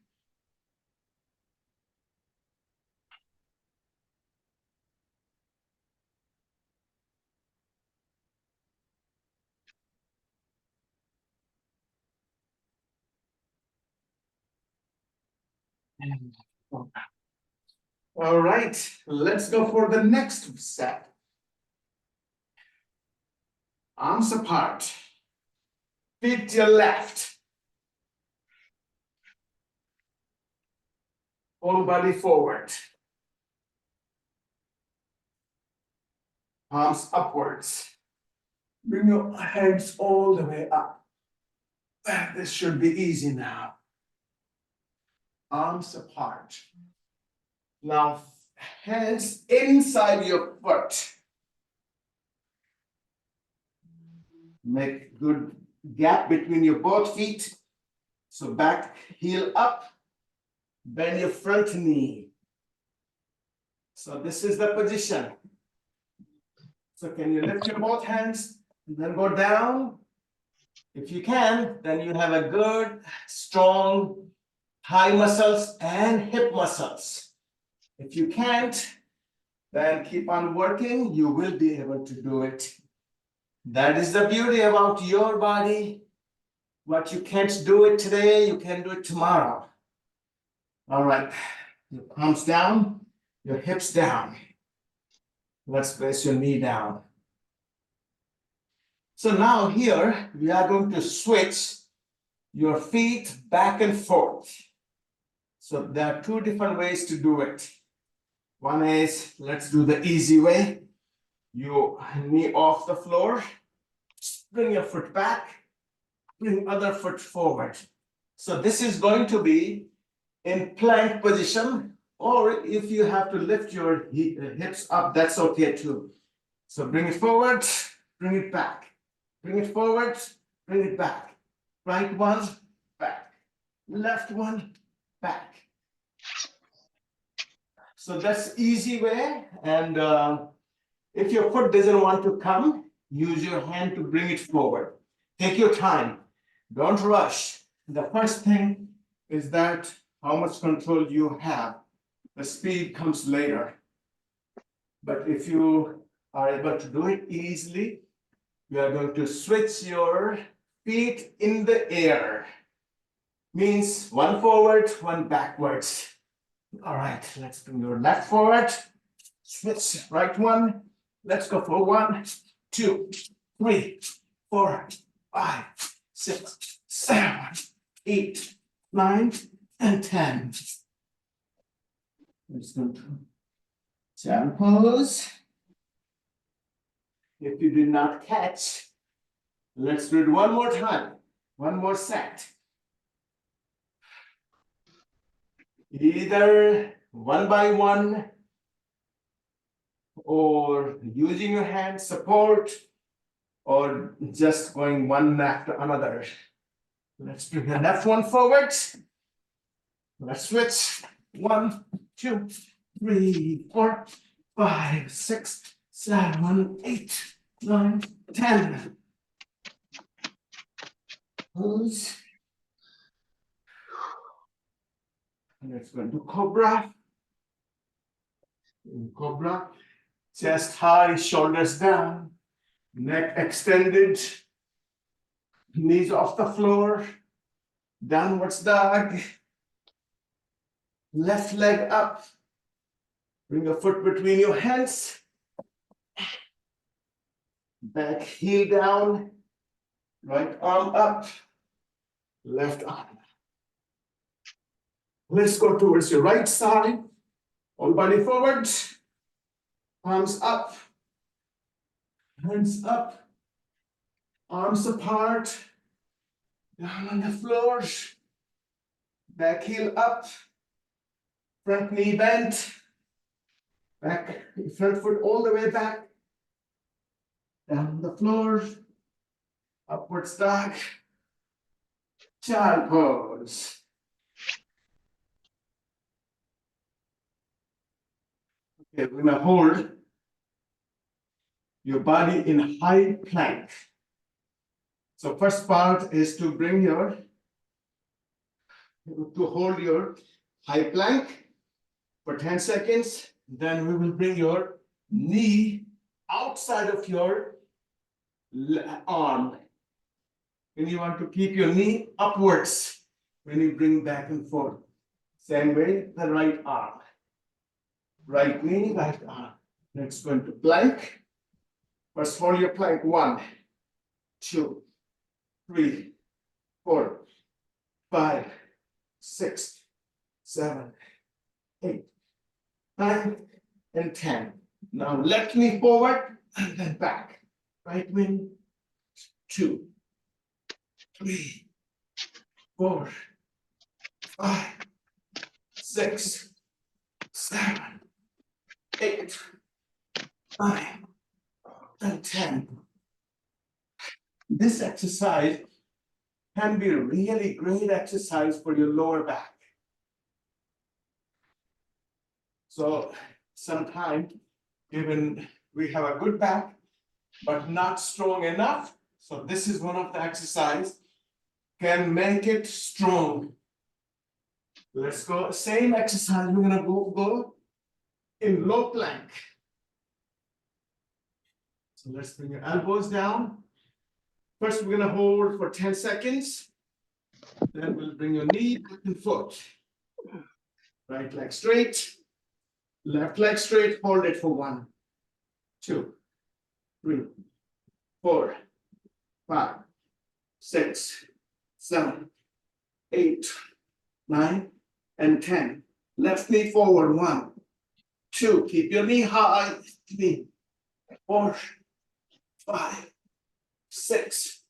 All right, let's go for the next set. Arms apart, feet to your left, whole body forward, palms upwards. Bring your hands all the way up. This should be easy now. Arms apart. Now, hands inside your foot. Make good gap between your both feet. So back heel up, bend your front knee. So this is the position. So can you lift your both hands and then go down? If you can, then you have a good, strong thigh muscles and hip muscles. If you can't, then keep on working. You will be able to do it. That is the beauty about your body. What you can't do it today, you can do it tomorrow. All right, your palms down, your hips down. Let's place your knee down. So now here, we are going to switch your feet back and forth. So there are two different ways to do it. One is, let's do the easy way. You knee off the floor, bring your foot back, bring other foot forward. So this is going to be in plank position, or if you have to lift your hips up, that's okay too. So bring it forward, bring it back. Bring it forward, bring it back. Right one, back. Left one, back. So that's easy way. And if your foot doesn't want to come, use your hand to bring it forward. Take your time. Don't rush. The first thing is that how much control you have. The speed comes later. But if you are able to do it easily, you are going to switch your feet in the air. Means one forward, one backwards. All right, let's bring your left forward. Switch right one. Let's go for 1, 2, 3, 4, 5, 6, 7, 8, 9, and 10. I'm just going to jump pose. If you did not catch, let's do it one more time. One more set. Either one by one or using your hand support or just going one after another. Let's bring the left one forward. Let's switch. 1, 2, 3, 4, 5, 6, 7, 8, 9, 10. Pose. And let's go into Cobra. In Cobra, chest high, shoulders down, neck extended, knees off the floor, downwards dog, left leg up, bring a foot between your hands, back heel down, right arm up, left arm. Let's go towards your right side, all body forward, Palms up, hands up, arms apart, down on the floor, back heel up, front knee bent, back, front foot all the way back, down on the floor, upwards dog, child pose. Okay, we're gonna hold your body in high plank. So first part is to hold your high plank for 10 seconds. Then we will bring your knee outside of your arm. When you want to keep your knee upwards, when you bring back and forth. Same way, the right arm. Right knee, right arm. Next, going to plank. First, hold your plank. 1, 2, 3, 4, 5, 6, 7, 8, 9, and 10. Now left knee forward and then back. Right knee, 2, 3, 4, 5, 6, 7, 8, 9, and 10. This exercise can be a really great exercise for your lower back. So sometimes, even we have a good back, but not strong enough. So this is one of the exercise can make it strong. Let's go. Same exercise. We're gonna go in low plank. So let's bring your elbows down. First, we're gonna hold for 10 seconds. Then we'll bring your knee back and forth. Right leg straight. Left leg straight. Hold it for 1, 2, 3, 4, 5, 6, 7, 8, 9, and 10. Left knee forward. 1, 2. Keep your knee high. 3, 4, 5, 6,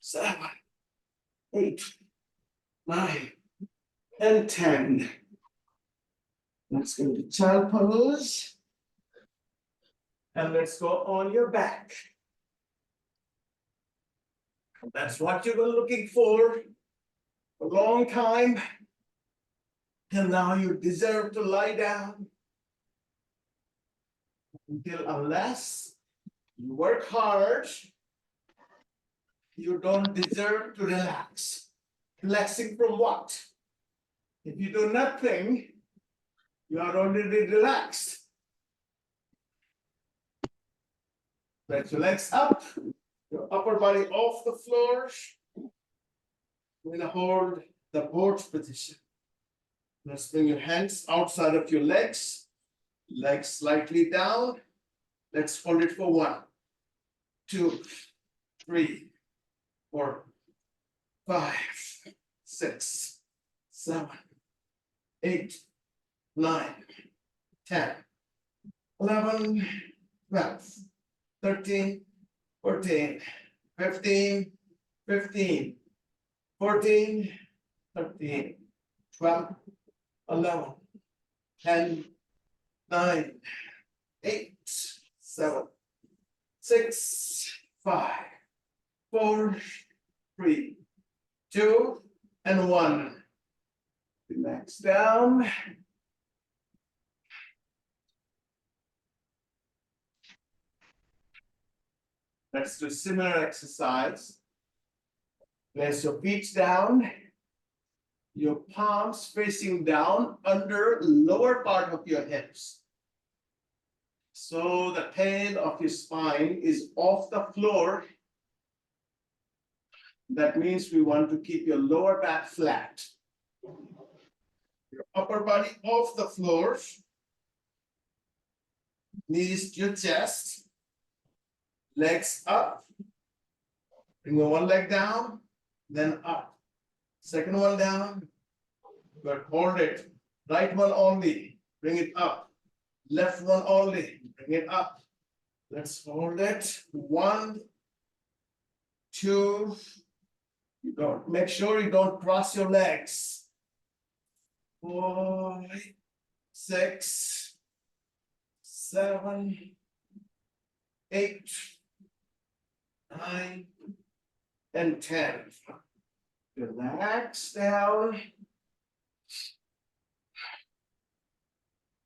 7, 8, 9, and 10. Let's go to child pose. And let's go on your back. That's what you were looking for a long time. And now you deserve to lie down unless you work hard, you don't deserve to relax. Relaxing from what? If you do nothing, you are already relaxed. Let your legs up, your upper body off the floor. We're gonna hold the boat position. Let's bring your hands outside of your legs slightly down. Let's hold it for 1, 2, 3, 4, 5, 6, 7, 8, 9, 10, 11, 12, 13, 14, 15, 15, 14, 13, 12, 11, 10, 9, 8, 7, 6, 5, 4, 3, 2, and 1. Relax down. Let's do similar exercise. Place your feet down, your palms facing down under lower part of your hips. So the tail of your spine is off the floor. That means we want to keep your lower back flat. Your upper body off the floor. Knees to your chest. Legs up. Bring your one leg down, then up. Second one down. But hold it. Right one only. Bring it up. left one only, bring it up. Let's hold it. 1, 2. You don't make sure you don't cross your legs. 4, 6, 7, 8, 9, and 10. Relax down.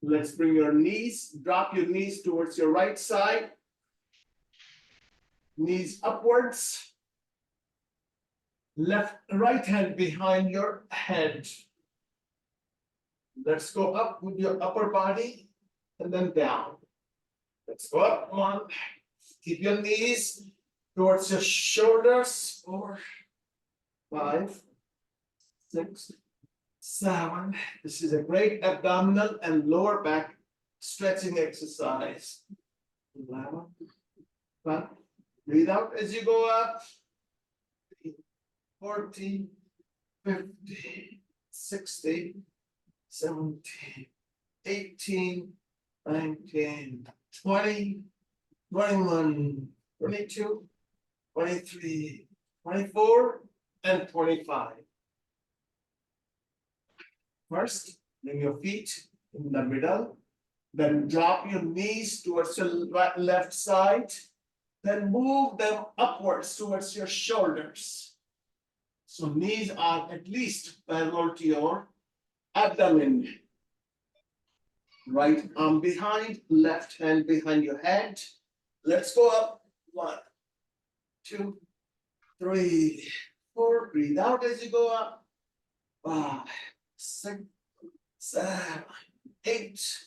Let's bring your knees, drop your knees towards your right side. Knees upwards. Right hand behind your head. Let's go up with your upper body and then down. Let's go up. 1. Keep your knees towards your shoulders. 4, 5, 6, 7. This is a great abdominal and lower back stretching exercise. 11, 12. Breathe out as you go up. 40, 50, 60, 17, 18, 19, 20, 21, 22, 23, 24, and 25. First, bring your feet in the middle, then drop your knees towards your left side, then move them upwards towards your shoulders. So knees are at least parallel to your abdomen. Right arm behind, left hand behind your head. Let's go up. 1, 2, 3, 4. Breathe out as you go up. 5, 6, 7, 8,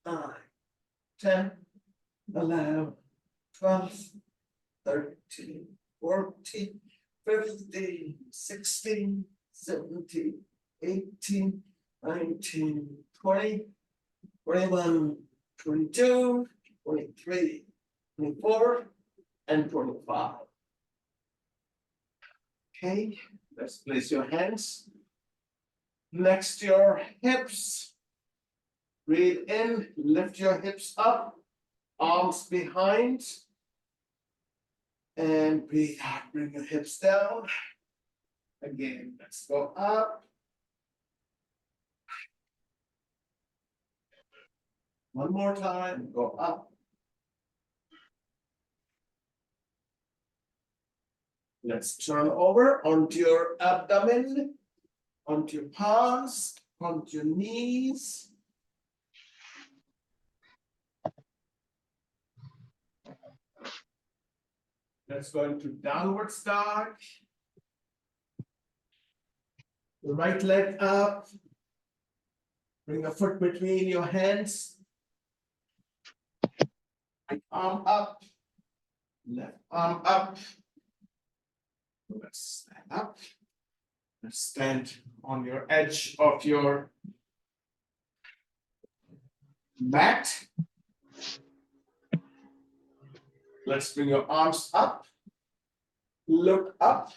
9, 10, 11, 12, 13, 14, 15, 16, 17, 18, 19, 20, 21, 22, 23, 24, and 25. Okay, let's place your hands next to your hips. Breathe in, lift your hips up, arms behind. And breathe out, bring your hips down. Again, let's go up. One more time, go up. Let's turn over onto your abdomen, onto your palms, onto your knees. Let's go into downward dog. The right leg up. Bring a foot between your hands. Right arm up. Left arm up. Let's stand up. Let's stand on your edge of your mat. Let's bring your arms up. Look up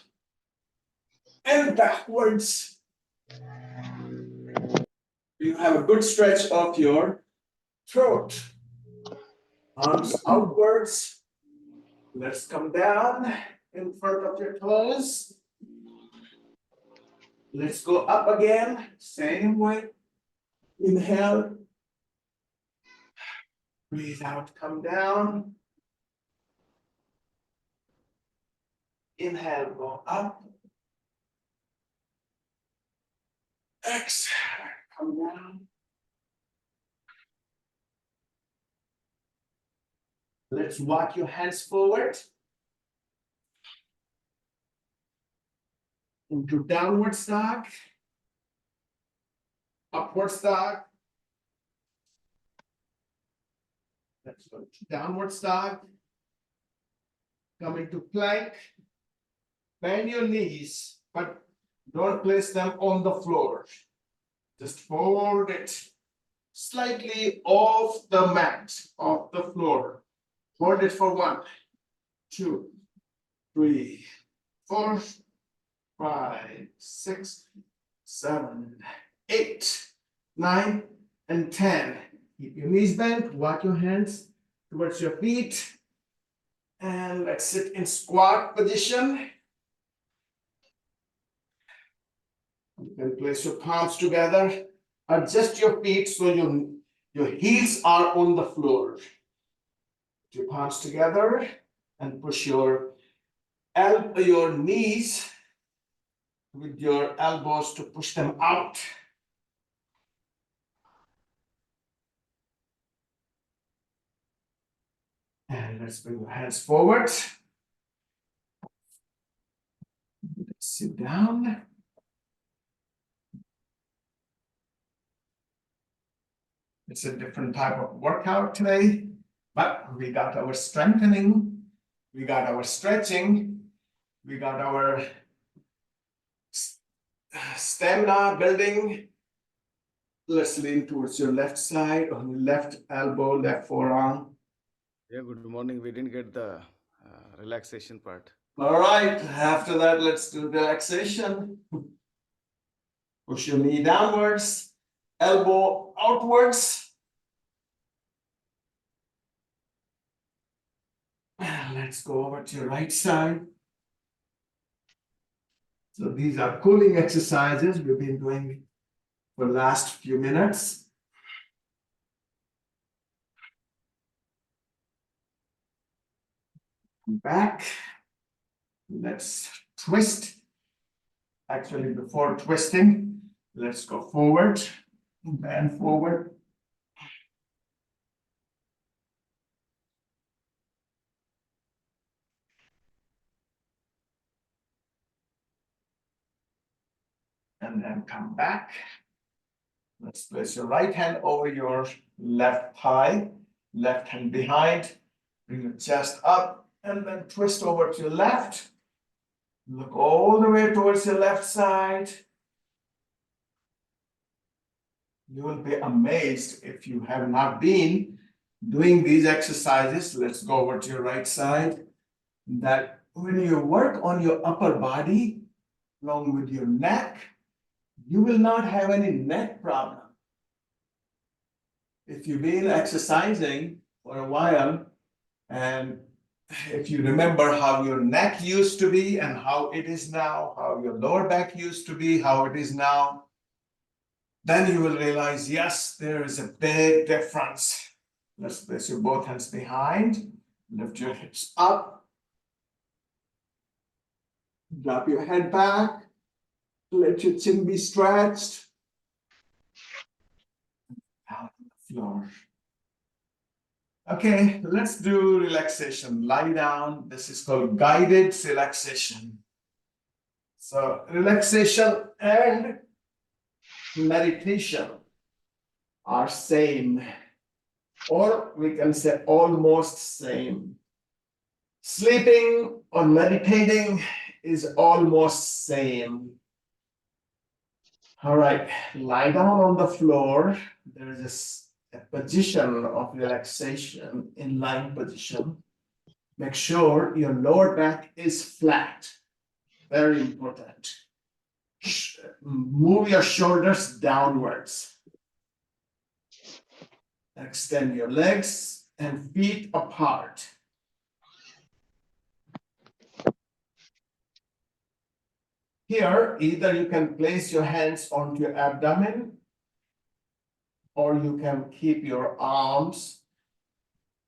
and backwards. You have a good stretch of your throat. Arms outwards. Let's come down in front of your toes. Let's go up again. Same way. Inhale. Breathe out, come down. Inhale, go up. Exhale, come down. Let's walk your hands forward into downward dog, upward dog. Let's go to downward dog. Coming to plank. Bend your knees, but don't place them on the floor. Just fold it slightly off the mat, off the floor. Hold it for 1, 2, 3, 4, 5, 6, 7, 8, 9, and 10. Keep your knees bent, walk your hands towards your feet. And let's sit in squat position. You can place your palms together. Adjust your feet so your heels are on the floor. Put your palms together and push your knees with your elbows to push them out. And let's bring your hands forward. Let's sit down. It's a different type of workout today, but we got our strengthening, we got our stretching, we got our stamina building. Let's lean towards your left side, on your left elbow, left forearm. Yeah, good morning. We didn't get the relaxation part. All right, after that, let's do relaxation. Push your knee downwards, elbow outwards. Let's go over to your right side. So these are cooling exercises we've been doing for the last few minutes. Back. Let's twist. Actually, before twisting, let's go forward, bend forward. And then come back. Let's place your right hand over your left thigh, left hand behind. Bring your chest up and then twist over to your left. Look all the way towards your left side. You will be amazed if you have not been doing these exercises. Let's go over to your right side. That when you work on your upper body, along with your neck, you will not have any neck problem. If you've been exercising for a while, and if you remember how your neck used to be and how it is now, how your lower back used to be, how it is now, then you will realize, yes, there is a big difference. Let's place your both hands behind, lift your hips up, drop your head back, let your chin be stretched, out on the floor. Okay, let's do relaxation. Lie down. This is called guided relaxation. So relaxation and meditation are same, or we can say almost same. Sleeping or meditating is almost same. All right, lie down on the floor. There is a position of relaxation in lying position. Make sure your lower back is flat. Very important. Move your shoulders downwards. Extend your legs and feet apart. Here, either you can place your hands onto your abdomen, or you can keep your arms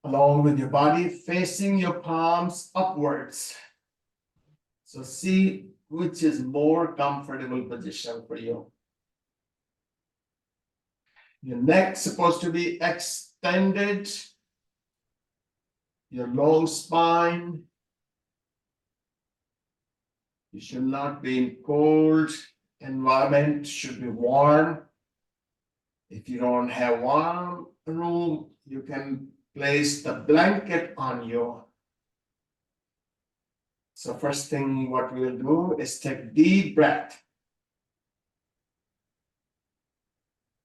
along with your body facing your palms upwards. So see which is more comfortable position for you. Your neck supposed to be extended, your long spine. You should not be in cold environment, should be warm. If you don't have warm room, you can place the blanket on you. So first thing what we will do is take deep breath.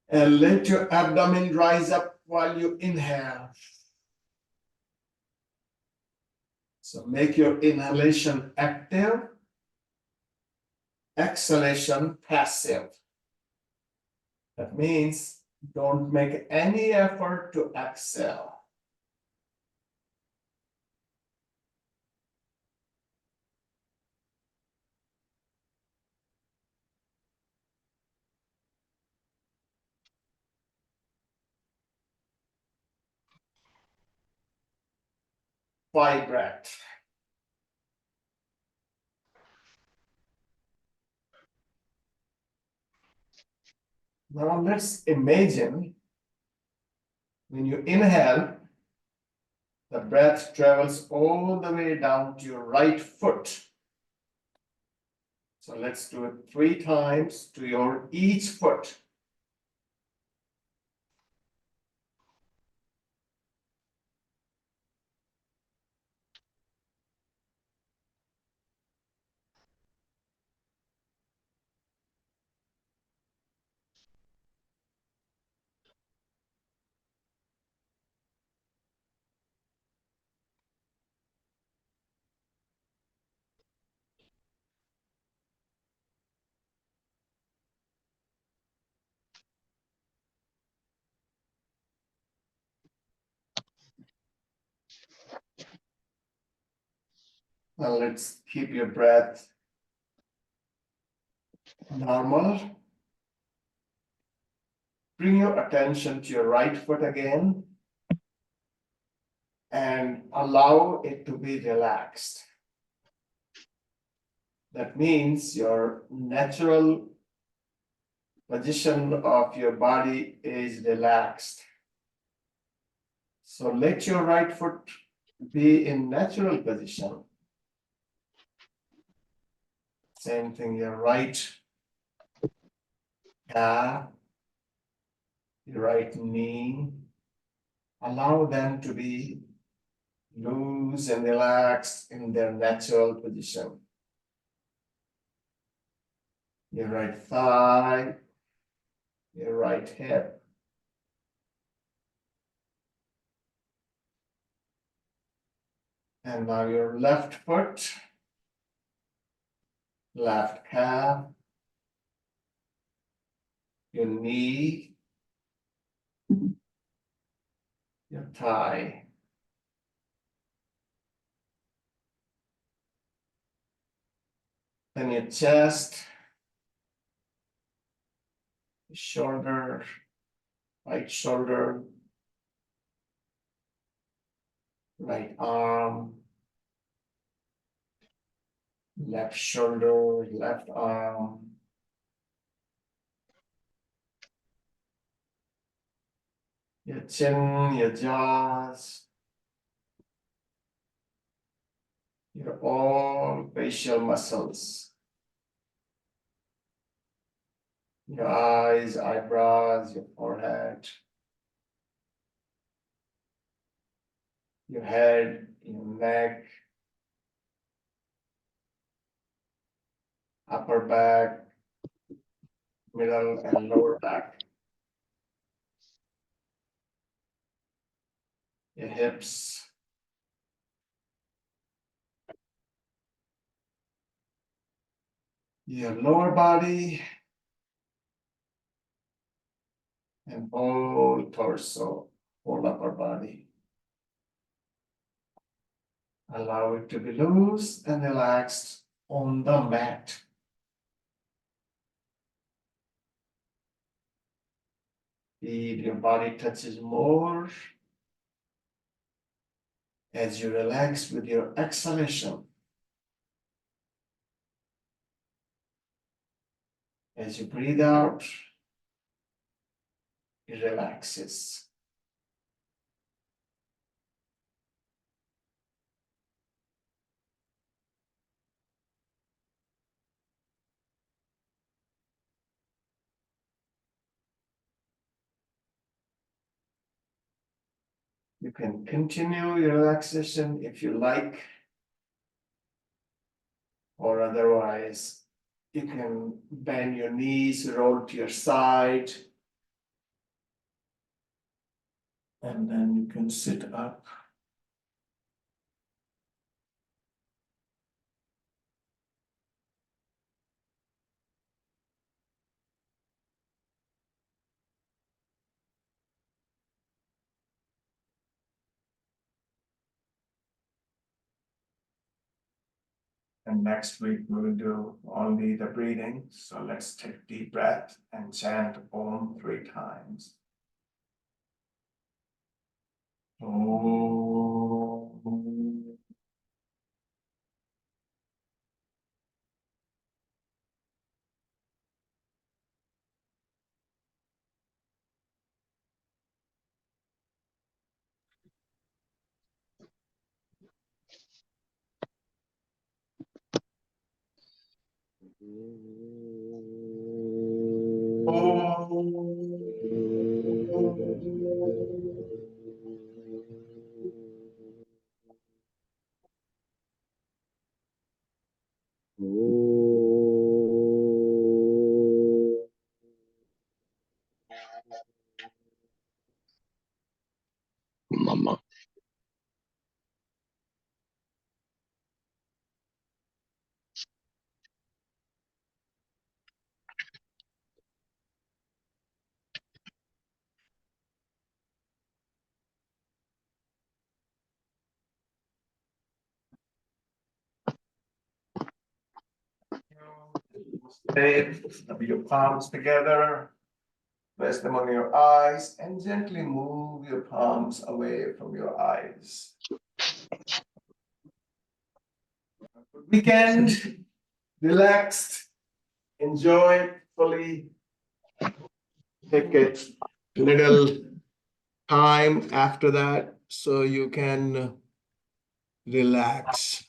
And let your abdomen rise up while you inhale. So make your inhalation active, exhalation passive. That means Don't make any effort to exhale. Five breaths. Now let's imagine when you inhale, the breath travels all the way down to your right foot. So let's do it 3 times to your each foot. Now let's keep your breath normal. Bring your attention to your right foot again and allow it to be relaxed. That means your natural position of your body is relaxed. So let your right foot be in natural position. Same thing, your right calf, your right knee. Allow them to be loose and relaxed in their natural position. Your right thigh, your right hip. And now your left foot, left calf, your knee, your thigh. Then your chest, shoulder, right shoulder, right arm, left shoulder, left arm. Your chin, your jaws, your all facial muscles. Your eyes, eyebrows, your forehead, your head, your neck, upper back, middle and lower back. Your hips, your lower body, and whole torso, whole upper body. Allow it to be loose and relaxed on the mat. Feel your body touches more as you relax with your exhalation. As you breathe out, it relaxes. You can continue your relaxation if you like, or otherwise, you can bend your knees, roll to your side, and then you can sit up. And next week we will do only the breathing. So let's take deep breath and chant Om 3 times. Om. Mama. Stay, rub your palms together, place them on your eyes, and gently move your palms away from your eyes. Weekend, relaxed, enjoy it fully. Take it little time after that so you can relax.